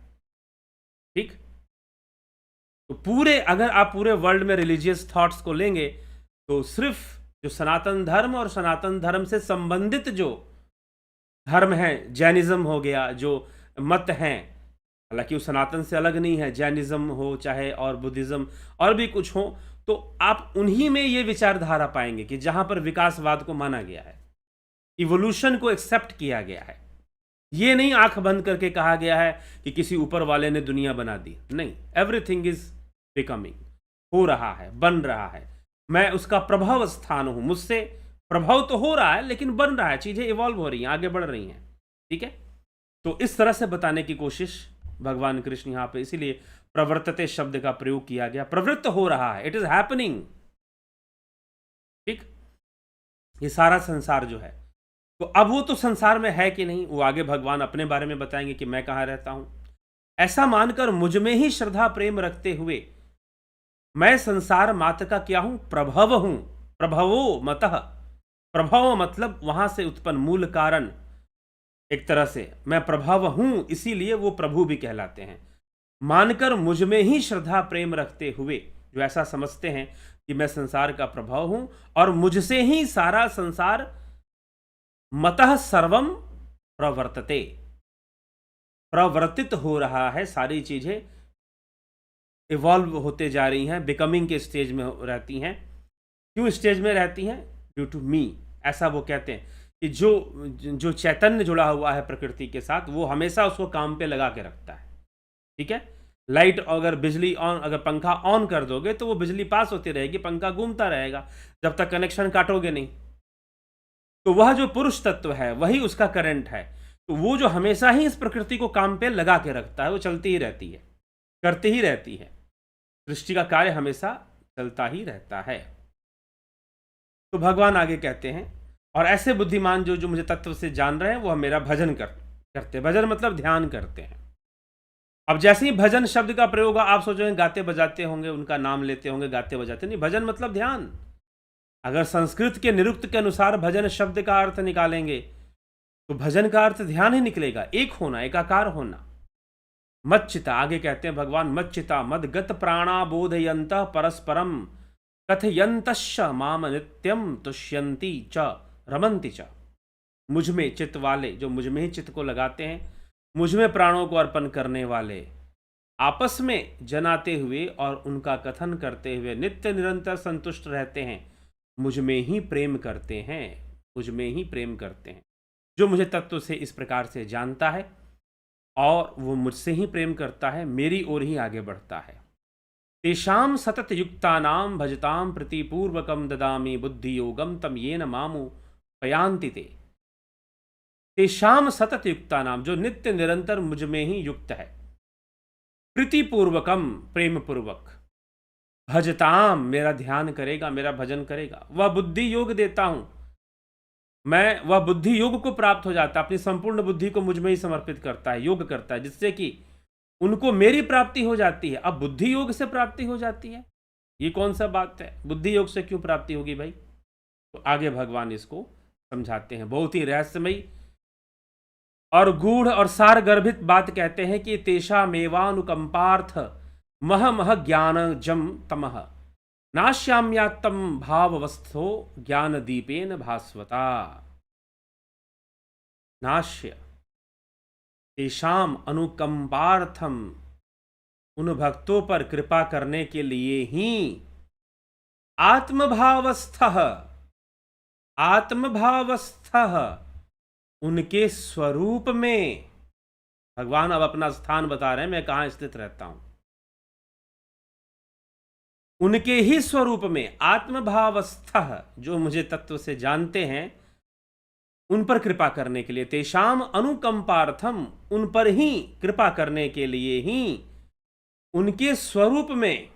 ठीक, तो पूरे, अगर आप पूरे वर्ल्ड में रिलीजियस थॉट्स को लेंगे तो सिर्फ जो सनातन धर्म और सनातन धर्म से संबंधित जो धर्म है, जैनिज्म हो गया, जो मत हैं, हालांकि वो सनातन से अलग नहीं है, जैनिज्म हो चाहे और बुद्धिज्म और भी कुछ हो, तो आप उन्हीं में ये विचारधारा पाएंगे कि जहां पर विकासवाद को माना गया है, इवोल्यूशन को एक्सेप्ट किया गया है। ये नहीं आंख बंद करके कहा गया है कि किसी ऊपर वाले ने दुनिया बना दी, नहीं, एवरीथिंग इज बिकमिंग, हो रहा है, बन रहा है, मैं उसका प्रभाव स्थान हूं, मुझसे प्रभाव तो हो रहा है लेकिन बन रहा है, चीजें इवॉल्व हो रही हैं, आगे बढ़ रही हैं। ठीक है, तो इस तरह से बताने की कोशिश भगवान कृष्ण यहां पे, इसीलिए प्रवर्तते शब्द का प्रयोग किया गया, प्रवृत्त हो रहा है, इट इज हैपनिंग। ठीक, ये सारा संसार जो है, तो अब वो तो संसार में है कि नहीं, वो आगे भगवान अपने बारे में बताएंगे कि मैं कहां रहता हूं। ऐसा मानकर मुझ में ही श्रद्धा प्रेम रखते हुए मैं संसार मात्र का क्या हूं, प्रभव हूं। प्रभवो मतः, प्रभव मतलब वहां से उत्पन्न मूल कारण, एक तरह से मैं प्रभव हूं, इसीलिए वो प्रभु भी कहलाते हैं। मानकर मुझ में ही श्रद्धा प्रेम रखते हुए जो ऐसा समझते हैं कि मैं संसार का प्रभाव हूं और मुझसे ही सारा संसार मतः सर्वम प्रवर्तते, प्रवर्तित हो रहा है, सारी चीजें इवॉल्व होते जा रही हैं, बिकमिंग के स्टेज में रहती हैं। क्यों स्टेज में रहती हैं? ड्यू टू मी, ऐसा वो कहते हैं कि जो चैतन्य जुड़ा हुआ है प्रकृति के साथ, वो हमेशा उसको काम पे लगा के रखता है। ठीक है, लाइट, अगर बिजली ऑन, अगर पंखा ऑन कर दोगे तो वो बिजली पास होती रहेगी, पंखा घूमता रहेगा जब तक कनेक्शन काटोगे नहीं। तो वह जो पुरुष तत्व है वही उसका करंट है, तो वो जो हमेशा ही इस प्रकृति को काम पे लगा के रखता है, वो चलती ही रहती है, करती ही रहती है, सृष्टि का कार्य हमेशा चलता ही रहता है। तो भगवान आगे कहते हैं, और ऐसे बुद्धिमान जो मुझे तत्व से जान रहे हैं वो मेरा भजन करते, भजन मतलब ध्यान करते हैं। अब जैसे ही भजन शब्द का प्रयोग, आप सोचोगे गाते बजाते होंगे, उनका नाम लेते होंगे, गाते बजाते, नहीं, भजन मतलब ध्यान। अगर संस्कृत के निरुक्त के अनुसार भजन शब्द का अर्थ निकालेंगे तो भजन का अर्थ ध्यान ही निकलेगा, एक होना, एकाकार होना। मच्चिता, आगे कहते हैं भगवान, मच्चिता मदगत प्राणा बोधयंत परस्परम कथयंतश्च माम नित्यम तुष्यंती च रमंती च। मुझ में चित्त वाले, जो मुझ में ही चित्त को लगाते हैं, मुझ में प्राणों को अर्पण करने वाले, आपस में जनाते हुए और उनका कथन करते हुए नित्य निरंतर संतुष्ट रहते हैं, मुझ में ही प्रेम करते हैं, मुझ में ही प्रेम करते हैं। जो मुझे तत्व से इस प्रकार से जानता है और वो मुझसे ही प्रेम करता है, मेरी ओर ही आगे बढ़ता है। तेषां सतत युक्तानां भजतां प्रीतिपूर्वकं ददामि बुद्धि योगम तम येन मामुपयान्ति ते। तेषां सतत युक्तानां, जो नित्य निरंतर मुझ में ही युक्त है, प्रीतिपूर्वकम, प्रेम पूर्वक, भजताम, मेरा ध्यान करेगा, मेरा भजन करेगा, वह बुद्धि योग देता हूं मैं, वह बुद्धि योग को प्राप्त हो जाता है, अपनी संपूर्ण बुद्धि को मुझ में ही समर्पित करता है, योग करता है, जिससे कि उनको मेरी प्राप्ति हो जाती है। अब बुद्धि योग से प्राप्ति हो जाती है, ये कौन सा बात है? बुद्धि योग से क्यों प्राप्ति होगी भाई? तो आगे भगवान इसको समझाते हैं, बहुत ही रहस्यमयी और गूढ़ और सार गर्भित बात कहते हैं कि तेषा मेवानुकंपार्थ मह मह ज्ञान जम तमह नाश्याम्यात्तम भाववस्थो ज्ञान दीपेन भास्वता। नाश्य तेषाम अनुकंपार्थम, उन भक्तों पर कृपा करने के लिए ही आत्मभावस्थः, आत्मभावस्थः, उनके स्वरूप में, भगवान अब अपना स्थान बता रहे हैं, मैं कहां स्थित रहता हूं, उनके ही स्वरूप में आत्मभावस्थः, जो मुझे तत्व से जानते हैं, उन पर कृपा करने के लिए, तेषाम अनुकंपार्थम, उन पर ही कृपा करने के लिए ही, उनके स्वरूप में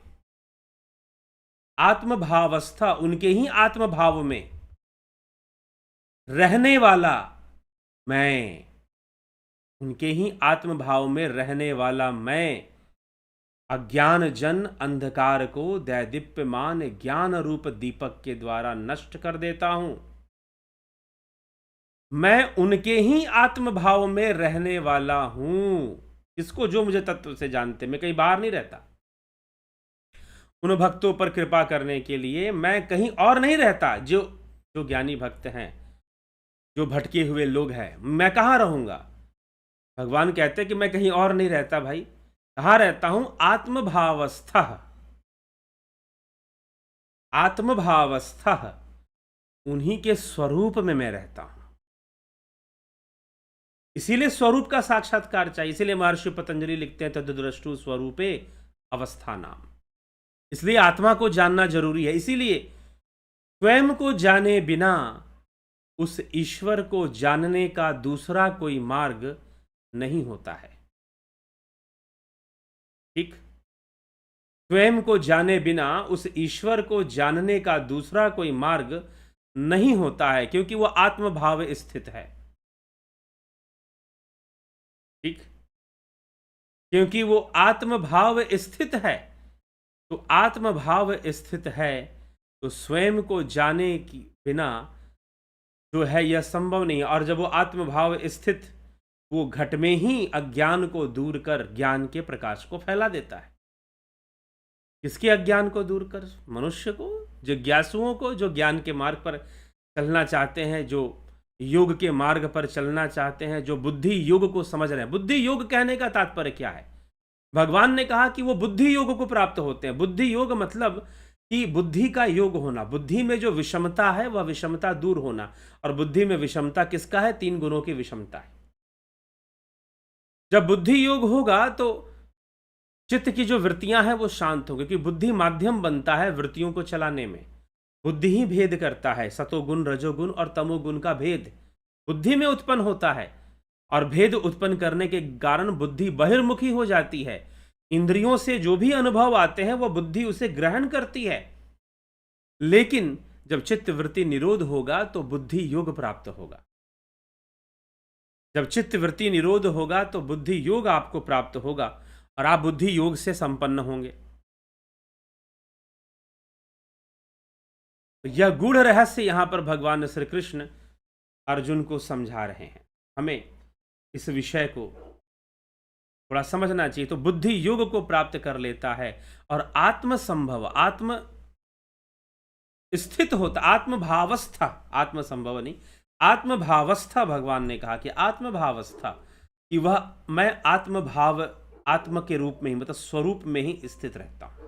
आत्मभावस्था, उनके ही आत्मभाव में रहने वाला मैं, उनके ही आत्मभाव में रहने वाला मैं, अज्ञान जन अंधकार को दैदीप्यमान ज्ञान रूप दीपक के द्वारा नष्ट कर देता हूं। मैं उनके ही आत्मभाव में रहने वाला हूं, इसको जो मुझे तत्व से जानते, मैं कहीं बाहर नहीं रहता। उन भक्तों पर कृपा करने के लिए मैं कहीं और नहीं रहता। जो जो ज्ञानी भक्त हैं, जो भटके हुए लोग हैं, मैं कहाँ रहूंगा? भगवान कहते हैं कि मैं कहीं और नहीं रहता भाई। कहाँ रहता हूं? आत्मभावस्था, आत्मभावस्था, उन्हीं के स्वरूप में मैं रहता हूं। इसीलिए स्वरूप का साक्षात्कार चाहिए। इसीलिए महर्षि पतंजलि लिखते हैं तद्द्रष्टु स्वरूपे अवस्थानाम। इसलिए आत्मा को जानना जरूरी है। इसीलिए स्वयं को जाने बिना उस ईश्वर को जानने का दूसरा कोई मार्ग नहीं होता है। ठीक, स्वयं को जाने बिना उस ईश्वर को जानने का दूसरा कोई मार्ग नहीं होता है, क्योंकि वह आत्मभाव स्थित है। ठीक, क्योंकि वो आत्मभाव स्थित है। तो आत्मभाव स्थित है तो स्वयं को जाने की बिना जो है यह संभव नहीं है। और जब वो आत्मभाव स्थित, वो घट में ही अज्ञान को दूर कर ज्ञान के प्रकाश को फैला देता है। किसके अज्ञान को दूर कर? मनुष्य को, जिज्ञासुओं को, जो ज्ञान के मार्ग पर चलना चाहते हैं, जो योग के मार्ग पर चलना चाहते हैं, जो बुद्धि योग को समझ रहे हैं। बुद्धि योग कहने का तात्पर्य क्या है? भगवान ने कहा कि वो बुद्धि योग को प्राप्त होते हैं। बुद्धि योग मतलब कि बुद्धि का योग होना, बुद्धि में जो विषमता है वह विषमता दूर होना। और बुद्धि में विषमता किसका है? 3 गुणों की विषमता है। जब बुद्धि योग होगा तो चित्त की जो वृत्तियां हैं वो शांत होंगी, क्योंकि बुद्धि माध्यम बनता है वृत्तियों को चलाने में। बुद्धि ही भेद करता है, सतोगुण, रजोगुण और तमोगुण का भेद बुद्धि में उत्पन्न होता है। और भेद उत्पन्न करने के कारण बुद्धि बहिर्मुखी हो जाती है। इंद्रियों से जो भी अनुभव आते हैं वह बुद्धि उसे ग्रहण करती है। लेकिन जब चित्त वृत्ति निरोध होगा तो बुद्धि योग प्राप्त होगा। जब चित्त वृत्ति निरोध होगा तो बुद्धि योग आपको प्राप्त होगा और आप बुद्धि योग से संपन्न होंगे। तो यह गूढ़ रहस्य यहां पर भगवान श्री कृष्ण अर्जुन को समझा रहे हैं। हमें इस विषय को थोड़ा समझना चाहिए। तो बुद्धि योग को प्राप्त कर लेता है और आत्म संभव, आत्म स्थित होता, आत्मभावस्था, आत्म संभव नहीं, आत्मभावस्था। भगवान ने कहा कि आत्मभावस्था, कि वह मैं आत्मभाव, आत्म के रूप में ही, मतलब स्वरूप में ही स्थित रहता हूं।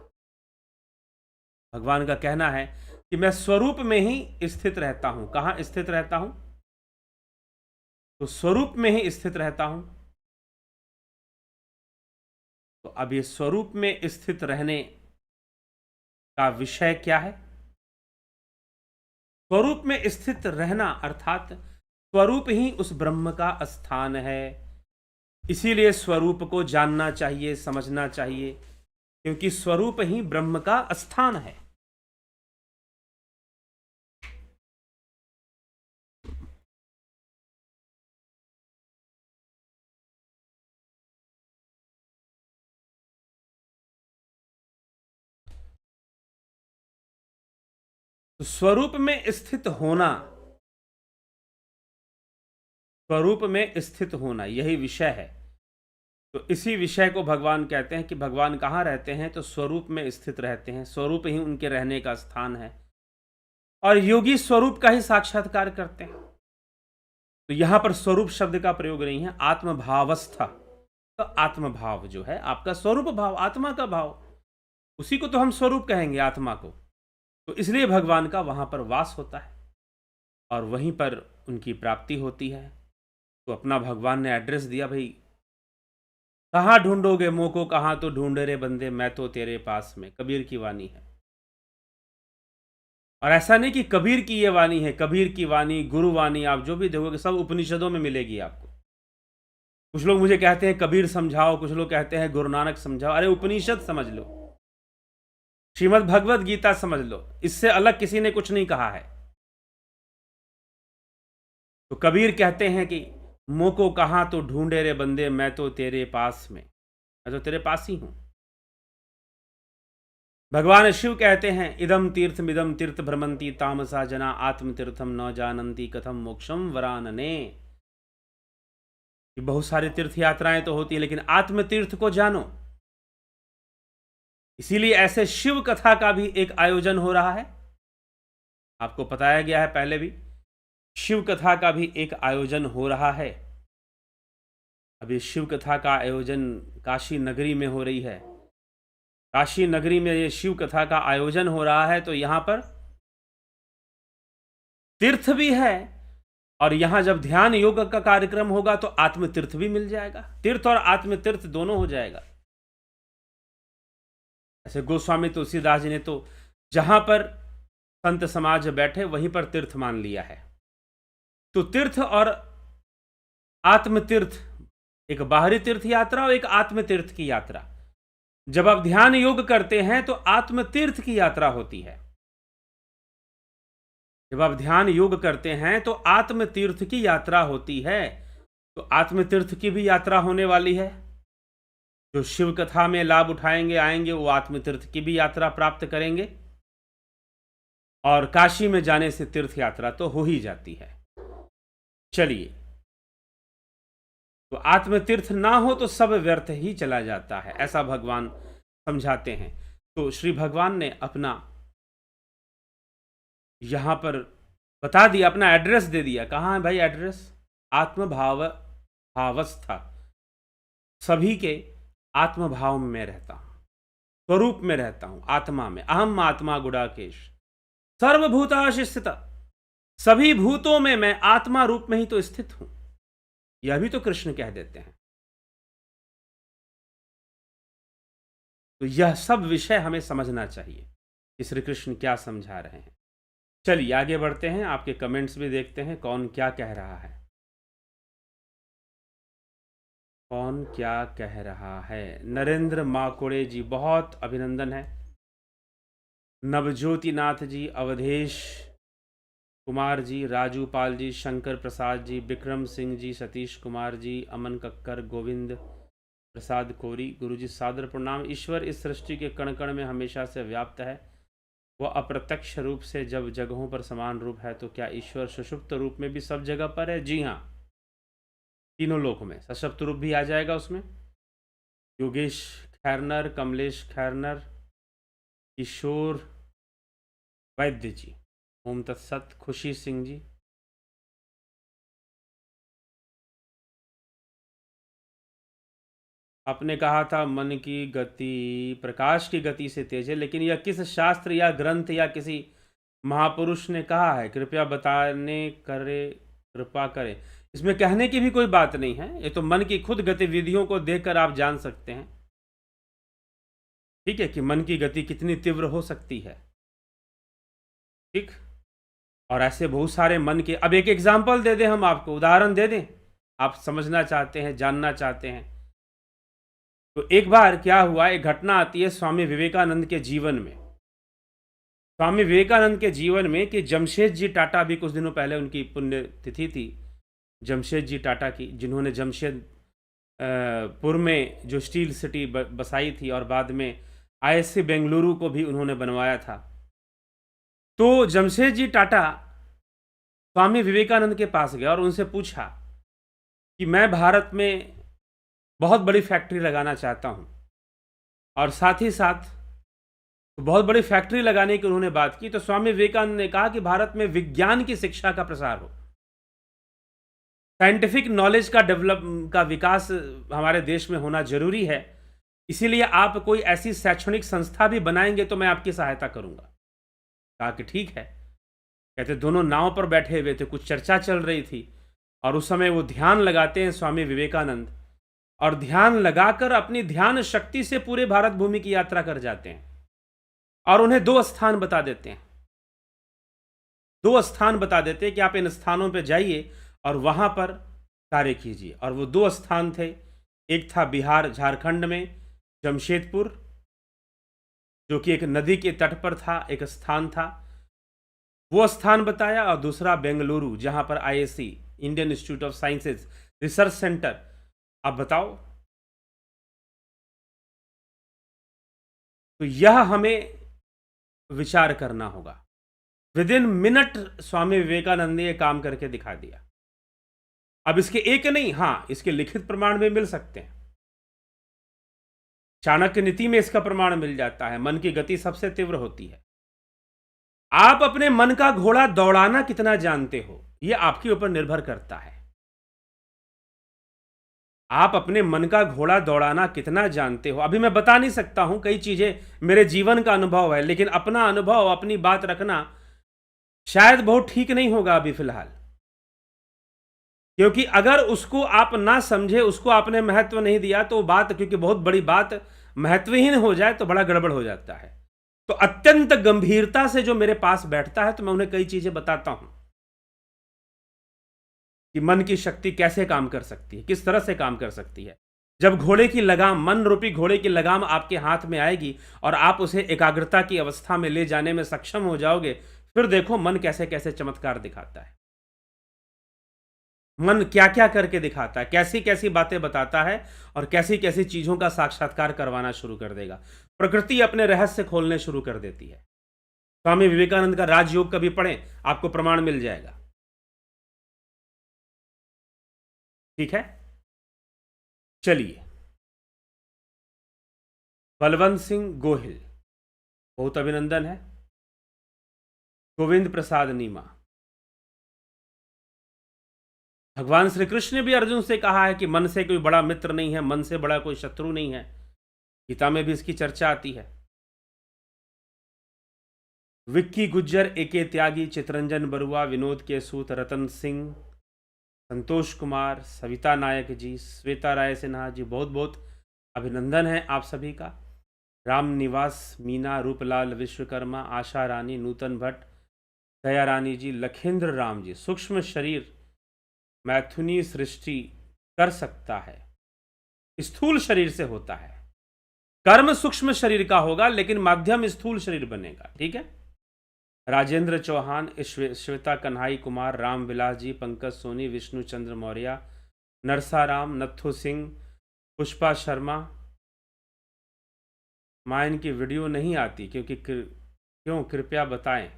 भगवान का कहना है कि मैं स्वरूप में ही स्थित रहता हूं। कहां स्थित रहता हूं? तो स्वरूप में ही स्थित रहता हूं। अब ये स्वरूप में स्थित रहने का विषय क्या है? स्वरूप में स्थित रहना अर्थात स्वरूप ही उस ब्रह्म का स्थान है। इसीलिए स्वरूप को जानना चाहिए, समझना चाहिए, क्योंकि स्वरूप ही ब्रह्म का स्थान है। तो स्वरूप में स्थित होना, स्वरूप में स्थित होना यही विषय है। तो इसी विषय को भगवान कहते हैं कि भगवान कहाँ रहते हैं? तो स्वरूप में स्थित रहते हैं, स्वरूप ही उनके रहने का स्थान है। और योगी स्वरूप का ही साक्षात्कार करते हैं। तो यहां पर स्वरूप शब्द का प्रयोग नहीं है, आत्मभावस्था। तो आत्मभाव जो है आपका स्वरूप भाव, आत्मा का भाव, उसी को तो हम स्वरूप कहेंगे, आत्मा को। तो इसलिए भगवान का वहां पर वास होता है और वहीं पर उनकी प्राप्ति होती है। तो अपना भगवान ने एड्रेस दिया, भाई कहाँ ढूंढोगे मोको, कहाँ तो ढूंढे रे बंदे, मैं तो तेरे पास में। कबीर की वाणी है। और ऐसा नहीं कि कबीर की ये वाणी है, कबीर की वाणी, गुरु वाणी, आप जो भी देखोगे सब उपनिषदों में मिलेगी आपको। कुछ लोग मुझे कहते हैं कबीर समझाओ, कुछ लोग कहते हैं गुरु नानक समझाओ। अरे उपनिषद समझ लो, श्रीमद् भगवत गीता समझ लो, इससे अलग किसी ने कुछ नहीं कहा है। तो कबीर कहते हैं कि मोको कहाँ तो ढूंढे रे बंदे, मैं तो तेरे पास में, मैं तो तेरे पास ही हूं। भगवान शिव कहते हैं इदम तीर्थमिदम तीर्थ भ्रमंती तामसा जना आत्म तीर्थम न जानंती कथम मोक्षम वरानने। बहुत सारी तीर्थ यात्राएं तो होती है, लेकिन आत्म तीर्थ को जानो। इसीलिए ऐसे शिव कथा का भी एक आयोजन हो रहा है, आपको बताया गया है पहले भी। शिव कथा का भी एक आयोजन हो रहा है। अभी शिव कथा का आयोजन काशी नगरी में हो रही है। काशी नगरी में ये शिव कथा का आयोजन हो रहा है, तो यहां पर तीर्थ भी है, और यहां जब ध्यान योग का कार्यक्रम होगा तो आत्म तीर्थ भी मिल जाएगा। तीर्थ और आत्म तीर्थ दोनों हो जाएगा। ऐसे गोस्वामी तुलसीदास जी ने तो जहां पर संत समाज बैठे वहीं पर तीर्थ मान लिया है। तो तीर्थ और आत्म तीर्थ, एक बाहरी तीर्थ यात्रा और एक आत्म तीर्थ की यात्रा। जब आप ध्यान योग करते हैं तो आत्म तीर्थ की यात्रा होती है। जब आप ध्यान योग करते हैं तो आत्म तीर्थ की यात्रा होती है। तो आत्म तीर्थ की भी यात्रा होने वाली है। जो शिव कथा में लाभ उठाएंगे, आएंगे, वो आत्म तीर्थ की भी यात्रा प्राप्त करेंगे। और काशी में जाने से तीर्थ यात्रा तो हो ही जाती है। चलिए, तो आत्म तीर्थ ना हो तो सब व्यर्थ ही चला जाता है, ऐसा भगवान समझाते हैं। तो श्री भगवान ने अपना यहां पर बता दिया, अपना एड्रेस दे दिया। कहाँ है भाई एड्रेस? आत्मभाव भावस्था, सभी के आत्मभाव में रहता हूं, स्वरूप में रहता हूं, आत्मा में। अहम आत्मा गुडाकेश सर्वभूताश स्थित, सभी भूतों में मैं आत्मा रूप में ही तो स्थित हूं। यह भी तो कृष्ण कह देते हैं। तो यह सब विषय हमें समझना चाहिए कि श्री कृष्ण क्या समझा रहे हैं। चलिए आगे बढ़ते हैं, आपके कमेंट्स भी देखते हैं कौन क्या कह रहा है। कौन क्या कह रहा है? नरेंद्र माकुड़े जी, बहुत अभिनंदन है। नवज्योति नाथ जी, अवधेश कुमार जी, राजू पाल जी, शंकर प्रसाद जी, विक्रम सिंह जी, सतीश कुमार जी, अमन कक्कर, गोविंद प्रसाद कोरी, गुरु जी सादर प्रणाम। ईश्वर इस सृष्टि के कण कण में हमेशा से व्याप्त है। वह अप्रत्यक्ष रूप से जब जगहों पर समान रूप है, तो क्या ईश्वर सुषुप्त रूप में भी सब जगह पर है? जी हाँ, तीनों लोक में सशप्त रूप भी आ जाएगा उसमें। योगेश खैरनर, कमलेश खैरनर, किशोर वैद्य जी, ओम तत्सत। खुशी सिंह जी, आपने कहा था मन की गति प्रकाश की गति से तेज है, लेकिन यह किस शास्त्र या ग्रंथ या किसी महापुरुष ने कहा है? कृपया बताने करे, कृपा करें। इसमें कहने की भी कोई बात नहीं है, ये तो मन की खुद गतिविधियों को देखकर आप जान सकते हैं। ठीक है, कि मन की गति कितनी तीव्र हो सकती है। ठीक। और ऐसे बहुत सारे मन के, अब एक एग्जाम्पल दे दें, हम आपको उदाहरण दे दें, आप समझना चाहते हैं, जानना चाहते हैं। तो एक बार क्या हुआ, एक घटना आती है स्वामी विवेकानंद के जीवन में। स्वामी विवेकानंद के जीवन में कि जमशेद जी टाटा, भी कुछ दिनों पहले उनकी पुण्य तिथि थी, जमशेद जी टाटा की, जिन्होंने पुर में जो स्टील सिटी बसाई थी और बाद में आईएससी बेंगलुरु को भी उन्होंने बनवाया था। तो जमशेद जी टाटा स्वामी विवेकानंद के पास गया और उनसे पूछा कि मैं भारत में बहुत बड़ी फैक्ट्री लगाना चाहता हूं, और साथ ही साथ बहुत बड़ी फैक्ट्री लगाने की उन्होंने बात की। तो स्वामी विवेकानंद ने कहा कि भारत में विज्ञान की शिक्षा का प्रसार हो, साइंटिफिक नॉलेज का का विकास हमारे देश में होना जरूरी है, इसीलिए आप कोई ऐसी शैक्षणिक संस्था भी बनाएंगे तो मैं आपकी सहायता करूंगा। कहा कि ठीक है। कहते दोनों नाव पर बैठे हुए थे, कुछ चर्चा चल रही थी, और उस समय वो ध्यान लगाते हैं स्वामी विवेकानंद, और ध्यान लगाकर अपनी ध्यान शक्ति से पूरे भारत भूमि की यात्रा कर जाते हैं, और उन्हें दो स्थान बता देते हैं, दो स्थान बता देते हैं कि आप इन स्थानों पर जाइए और वहां पर कार्य कीजिए। और वो दो स्थान थे, एक था बिहार झारखंड में जमशेदपुर, जो कि एक नदी के तट पर था, एक स्थान था, वो स्थान बताया, और दूसरा बेंगलुरु, जहां पर ISC, Indian institute of sciences research centre. अब बताओ, तो यह हमें विचार करना होगा। With in minute Swami Vivekananda ने यह काम करके दिखा दिया। अब इसके एक नहीं, हां, इसके लिखित प्रमाण भी मिल सकते हैं। चाणक्य नीति में इसका प्रमाण मिल जाता है, मन की गति सबसे तीव्र होती है। आप अपने मन का घोड़ा दौड़ाना कितना जानते हो, यह आपके ऊपर निर्भर करता है। आप अपने मन का घोड़ा दौड़ाना कितना जानते हो, अभी मैं बता नहीं सकता हूं, कई चीजें मेरे जीवन का अनुभव है, लेकिन अपना अनुभव, अपनी बात रखना शायद बहुत ठीक नहीं होगा अभी फिलहाल, क्योंकि अगर उसको आप ना समझे, उसको आपने महत्व नहीं दिया, तो बात, क्योंकि बहुत बड़ी बात महत्वहीन हो जाए तो बड़ा गड़बड़ हो जाता है। तो अत्यंत गंभीरता से जो मेरे पास बैठता है, तो मैं उन्हें कई चीजें बताता हूं कि मन की शक्ति कैसे काम कर सकती है, किस तरह से काम कर सकती है। जब घोड़े की लगाम, मन रूपी घोड़े की लगाम आपके हाथ में आएगी और आप उसे एकाग्रता की अवस्था में ले जाने में सक्षम हो जाओगे, फिर देखो मन कैसे कैसे चमत्कार दिखाता है। मन क्या क्या करके दिखाता है, कैसी कैसी बातें बताता है, और कैसी कैसी चीजों का साक्षात्कार करवाना शुरू कर देगा। प्रकृति अपने रहस्य खोलने शुरू कर देती है। स्वामी विवेकानंद का राजयोग कभी पढ़ें, आपको प्रमाण मिल जाएगा। ठीक है, चलिए। बलवंत सिंह गोहिल, बहुत अभिनंदन है। गोविंद प्रसाद नीमा, भगवान श्री कृष्ण ने भी अर्जुन से कहा है कि मन से कोई बड़ा मित्र नहीं है, मन से बड़ा कोई शत्रु नहीं है। गीता में भी इसकी चर्चा आती है। विक्की गुज्जर, एके त्यागी, चितरंजन बरुआ, विनोद के सूत, रतन सिंह, संतोष कुमार, सविता नायक जी, श्वेता राय सिन्हा जी, बहुत बहुत अभिनंदन है आप सभी का। राम निवास, मीना, रूपलाल विश्वकर्मा, आशा रानी, नूतन भट्ट, दया रानी जी, लखेंद्र राम जी। सूक्ष्म शरीर मैथुनी सृष्टि कर सकता है, स्थूल शरीर से होता है। कर्म सूक्ष्म शरीर का होगा, लेकिन माध्यम स्थूल शरीर बनेगा। ठीक है। राजेंद्र चौहान, श्वेता कन्हाई कुमार, राम विलास जी, पंकज सोनी, विष्णु चंद्र मौर्य, नरसाराम, नत्थु सिंह, पुष्पा शर्मा। रामायण की वीडियो नहीं आती क्योंकि क्यों, कृपया बताएं।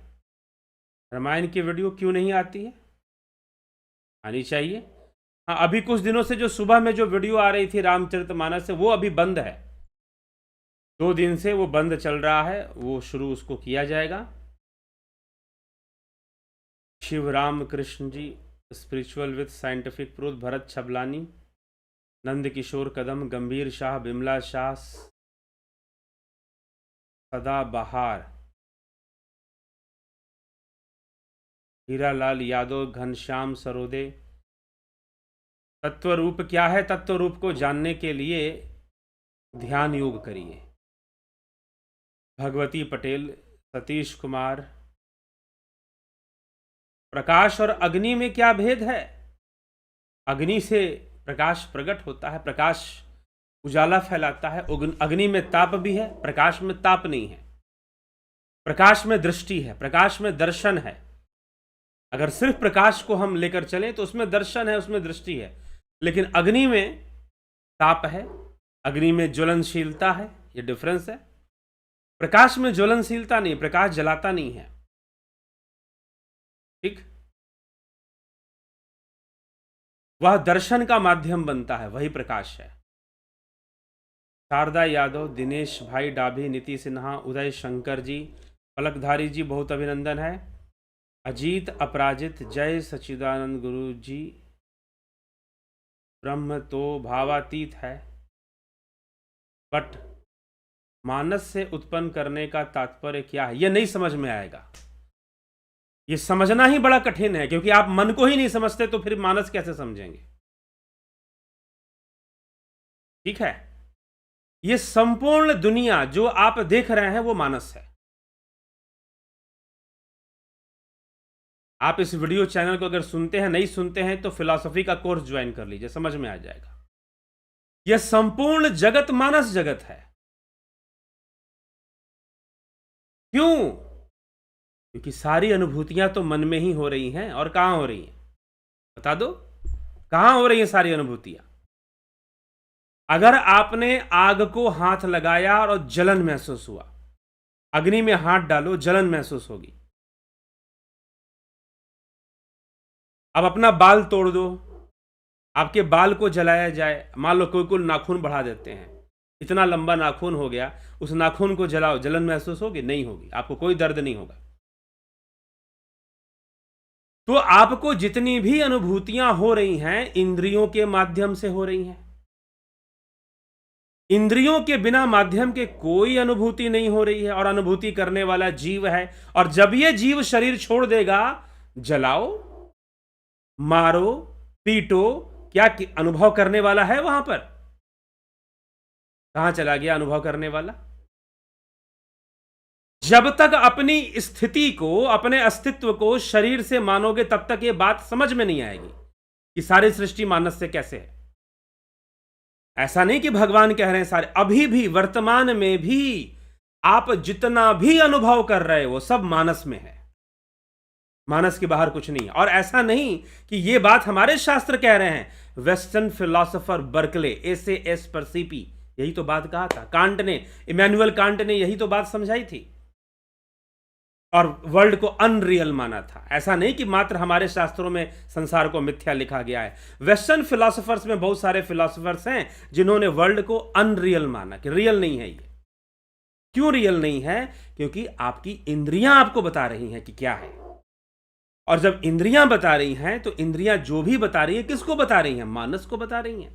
रामायण की वीडियो क्यों नहीं आती है, आनी चाहिए। हाँ, अभी कुछ दिनों से जो सुबह में जो वीडियो आ रही थी रामचरितमानस से, वो अभी बंद है, 2 दिन से वो बंद चल रहा है, वो शुरू उसको किया जाएगा। Shivram Krishna ji, spiritual with scientific proof, Bharat Chhablani, Nand Kishore Kadam, Gambhir Shah, Bimla Shah, सदा बहार, हीरालाल यादव, घनश्याम सरोदे। तत्व रूप क्या है, तत्व रूप को जानने के लिए ध्यान योग करिए। भगवती पटेल, सतीश कुमार। प्रकाश और अग्नि में क्या भेद है? अग्नि से प्रकाश प्रकट होता है, प्रकाश उजाला फैलाता है। अग्नि में ताप भी है, प्रकाश में ताप नहीं है। प्रकाश में दृष्टि है, प्रकाश में दर्शन है। अगर सिर्फ प्रकाश को हम लेकर चलें तो उसमें दर्शन है, उसमें दृष्टि है। लेकिन अग्नि में ताप है, अग्नि में ज्वलनशीलता है, ये डिफरेंस है। प्रकाश में ज्वलनशीलता नहीं, प्रकाश जलाता नहीं है। ठीक, वह दर्शन का माध्यम बनता है, वही प्रकाश है। शारदा यादव, दिनेश भाई डाभी, नीति सिन्हा, उदय शंकर जी, पलकधारी जी, बहुत अभिनंदन है। अजीत अपराजित, जय सच्चिदानंद गुरु जी। ब्रह्म तो भावातीत है, बट मानस से उत्पन्न करने का तात्पर्य क्या है, यह नहीं समझ में आएगा। यह समझना ही बड़ा कठिन है, क्योंकि आप मन को ही नहीं समझते तो फिर मानस कैसे समझेंगे? ठीक है, यह संपूर्ण दुनिया जो आप देख रहे हैं वो मानस है। आप इस वीडियो चैनल को अगर सुनते हैं, नहीं सुनते हैं तो फिलॉसफी का कोर्स ज्वाइन कर लीजिए, समझ में आ जाएगा। यह संपूर्ण जगत मानस जगत है। क्यों? क्योंकि सारी अनुभूतियां तो मन में ही हो रही हैं। और कहां हो रही हैं? बता दो, कहां हो रही हैं सारी अनुभूतियां? अगर आपने आग को हाथ लगाया और जलन महसूस हुआ, अग्नि में हाथ डालो, जलन महसूस होगी। अब अपना बाल तोड़ दो, आपके बाल को जलाया जाए, मान लो कोई नाखून बढ़ा देते हैं, इतना लंबा नाखून हो गया, उस नाखून को जलाओ, जलन महसूस होगी? नहीं होगी, आपको कोई दर्द नहीं होगा। तो आपको जितनी भी अनुभूतियां हो रही हैं, इंद्रियों के माध्यम से हो रही हैं। इंद्रियों के बिना माध्यम के कोई अनुभूति नहीं हो रही है, और अनुभूति करने वाला जीव है। और जब यह जीव शरीर छोड़ देगा, जलाओ, मारो, पीटो, क्या अनुभव करने वाला है वहां पर? कहां चला गया अनुभव करने वाला? जब तक अपनी स्थिति को, अपने अस्तित्व को शरीर से मानोगे, तब तक यह बात समझ में नहीं आएगी कि सारी सृष्टि मानस से कैसे है। ऐसा नहीं कि भगवान कह रहे हैं सारे, अभी भी वर्तमान में भी आप जितना भी अनुभव कर रहे हो सब मानस में है, मानस के बाहर कुछ नहीं। और ऐसा नहीं कि यह बात हमारे शास्त्र कह रहे हैं, वेस्टर्न फिलोसोफर बर्कले, SAS पर CP, यही तो बात कहा था। कांट ने, इमैनुअल कांट ने यही तो बात समझाई थी, और वर्ल्ड को अनरियल माना था। ऐसा नहीं कि मात्र हमारे शास्त्रों में संसार को मिथ्या लिखा गया है। वेस्टर्न फिलोसोफर्स में बहुत सारे फिलोसोफर्स हैं जिन्होंने वर्ल्ड को अनरियल माना, कि रियल नहीं है ये। क्यों रियल नहीं है? क्योंकि आपकी इंद्रियां आपको बता रही हैं कि क्या है। और जब इंद्रियां बता रही हैं तो इंद्रियां जो भी बता रही है, किसको बता रही हैं? मानस को बता रही हैं।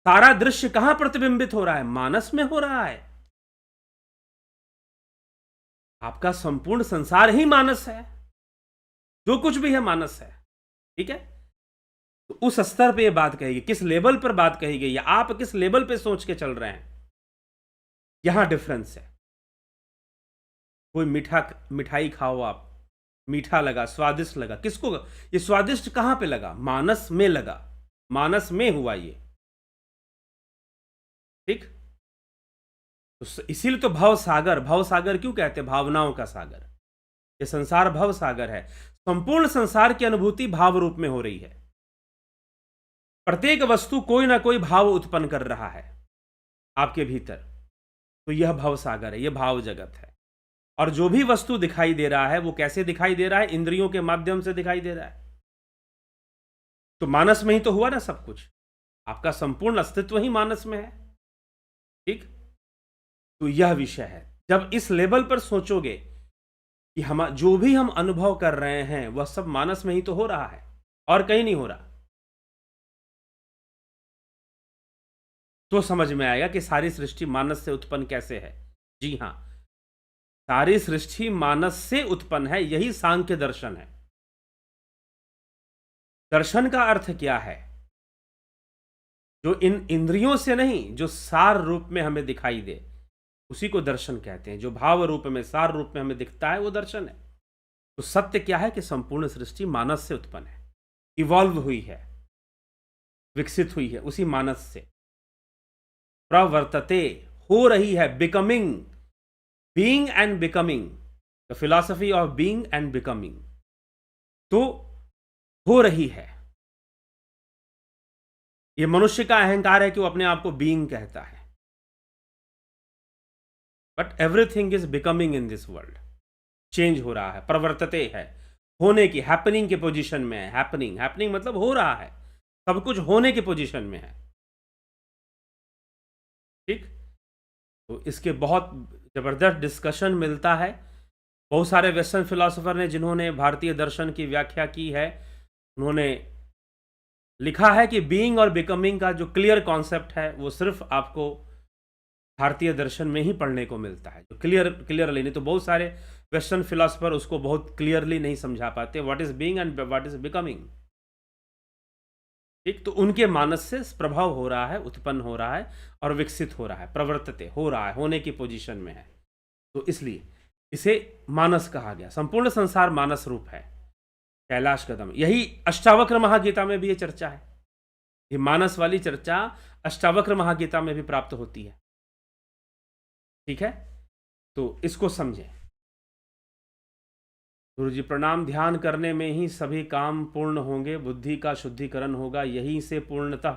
सारा दृश्य कहां प्रतिबिंबित हो रहा है? मानस में हो रहा है। आपका संपूर्ण संसार ही मानस है, जो कुछ भी है मानस है। ठीक है, तो उस स्तर पे ये बात कही, किस लेवल पर बात कही गई है, आप किस लेवल पे सोच के चल रहे हैं, यहां डिफरेंस है। कोई मिठाई खाओ आप, मीठा लगा, स्वादिष्ट लगा, किसको? ये स्वादिष्ट कहां पे लगा? मानस में लगा, मानस में हुआ ये। ठीक, तो इसीलिए तो भव सागर, भव सागर क्यों कहते हैं? भावनाओं का सागर। ये संसार भव सागर है। संपूर्ण संसार की अनुभूति भाव रूप में हो रही है। प्रत्येक वस्तु कोई ना कोई भाव उत्पन्न कर रहा है आपके भीतर, तो यह भव सागर है, यह भाव जगत है। और जो भी वस्तु दिखाई दे रहा है वो कैसे दिखाई दे रहा है? इंद्रियों के माध्यम से दिखाई दे रहा है। तो मानस में ही तो हुआ ना सब कुछ, आपका संपूर्ण अस्तित्व ही मानस में है। ठीक, तो यह विषय है। जब इस लेवल पर सोचोगे कि हम जो भी हम अनुभव कर रहे हैं वह सब मानस में ही तो हो रहा है, और कहीं नहीं हो रहा, तो समझ में आएगा कि सारी सृष्टि मानस से उत्पन्न कैसे है। जी हां, सारी सृष्टि मानस से उत्पन्न है, यही सांख्य दर्शन है। दर्शन का अर्थ क्या है? जो इन इंद्रियों से नहीं, जो सार रूप में हमें दिखाई दे, उसी को दर्शन कहते हैं। जो भाव रूप में, सार रूप में हमें दिखता है वो दर्शन है। तो सत्य क्या है कि संपूर्ण सृष्टि मानस से उत्पन्न है, इवॉल्व हुई है, विकसित हुई है उसी मानस से। प्रवर्तते, हो रही है, becoming, being and becoming, the philosophy of being and becoming. तो हो रही है। ये मनुष्य का अहंकार है कि वो अपने आप को बीइंग कहता है, but everything is becoming in this world. Change हो रहा है, प्रवर्तते है, होने की, हैपनिंग के पोजीशन में है। हैपनिंग, हैपनिंग मतलब हो रहा है, सब कुछ होने के पोजीशन में है। ठीक, तो इसके बहुत जबरदस्त डिस्कशन मिलता है। बहुत सारे वेस्टर्न फिलोसोफर ने जिन्होंने भारतीय दर्शन की व्याख्या की है, उन्होंने लिखा है कि बीइंग और बिकमिंग का जो क्लियर कॉन्सेप्ट है वो सिर्फ आपको भारतीय दर्शन में ही पढ़ने को मिलता है, जो क्लियरली। नहीं तो बहुत सारे वेस्टर्न फिलोसोफर उसको बहुत क्लियरली नहीं समझा पाते, what is being and what is becoming. ठीक, तो उनके मानस से प्रभाव हो रहा है, उत्पन्न हो रहा है और विकसित हो रहा है, प्रवर्तते, हो रहा है, होने की पोजीशन में है। तो इसलिए इसे मानस कहा गया। संपूर्ण संसार मानस रूप है, कैलाश कदम। यही अष्टावक्र महागीता में भी ये चर्चा है। ये मानस वाली चर्चा अष्टावक्र महागीता में भी प्राप्त होती है। ठीक है, तो इसको समझें। गुरु जी प्रणाम। ध्यान करने में ही सभी काम पूर्ण होंगे, बुद्धि का शुद्धिकरण होगा, यहीं से पूर्णता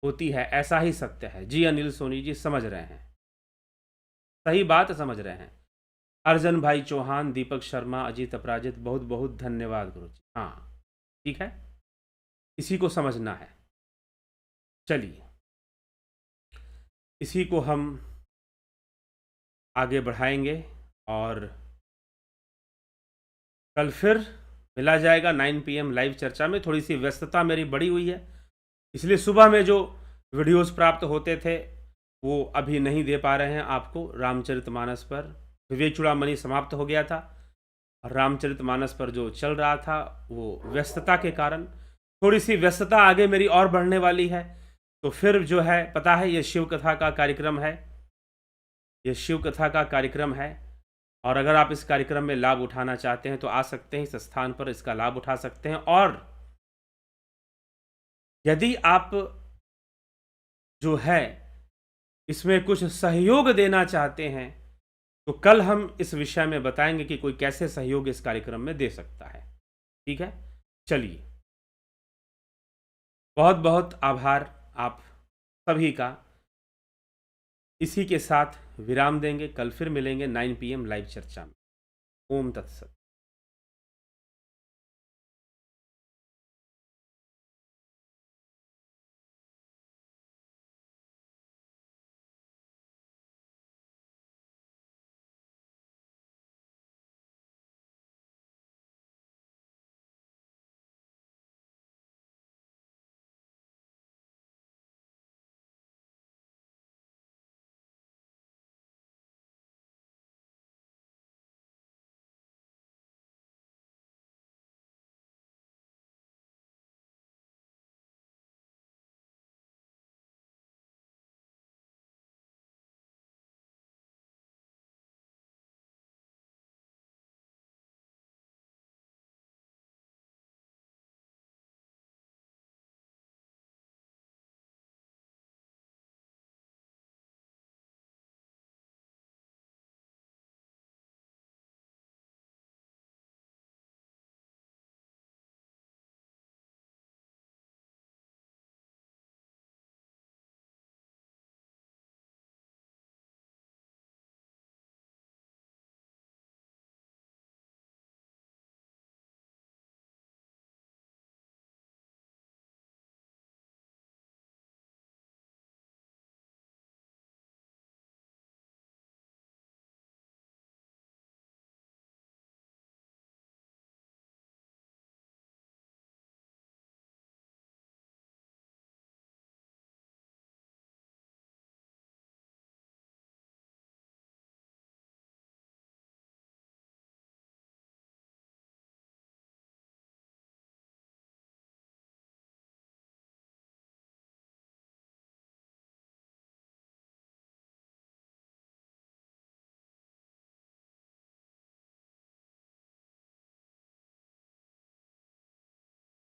होती है, ऐसा ही सत्य है। जी अनिल सोनी जी समझ रहे हैं, सही बात समझ रहे हैं। अर्जन भाई चौहान, दीपक शर्मा, अजीत अपराजित, बहुत बहुत धन्यवाद गुरु जी। हाँ ठीक है, इसी को समझना है। चलिए इसी को हम आगे बढ़ाएंगे और कल फिर मिला जाएगा 9 PM लाइव चर्चा में। थोड़ी सी व्यस्तता मेरी बढ़ी हुई है, इसलिए सुबह में जो वीडियोस प्राप्त होते थे वो अभी नहीं दे पा रहे हैं आपको। रामचरितमानस पर विवेक चूड़ामणि समाप्त हो गया था, और रामचरितमानस पर जो चल रहा था वो व्यस्तता के कारण, थोड़ी सी व्यस्तता आगे मेरी और बढ़ने वाली है। तो फिर जो है, पता है ये शिव कथा का कार्यक्रम है, ये शिव कथा का कार्यक्रम है, और अगर आप इस कार्यक्रम में लाभ उठाना चाहते हैं तो आ सकते हैं, इस स्थान पर इसका लाभ उठा सकते हैं। और यदि आप जो है इसमें कुछ सहयोग देना चाहते हैं तो कल हम इस विषय में बताएंगे कि कोई कैसे सहयोग इस कार्यक्रम में दे सकता है। ठीक है, चलिए बहुत बहुत आभार आप सभी का। इसी के साथ विराम देंगे, कल फिर मिलेंगे 9 PM लाइव चर्चा में। ओम तत्सत।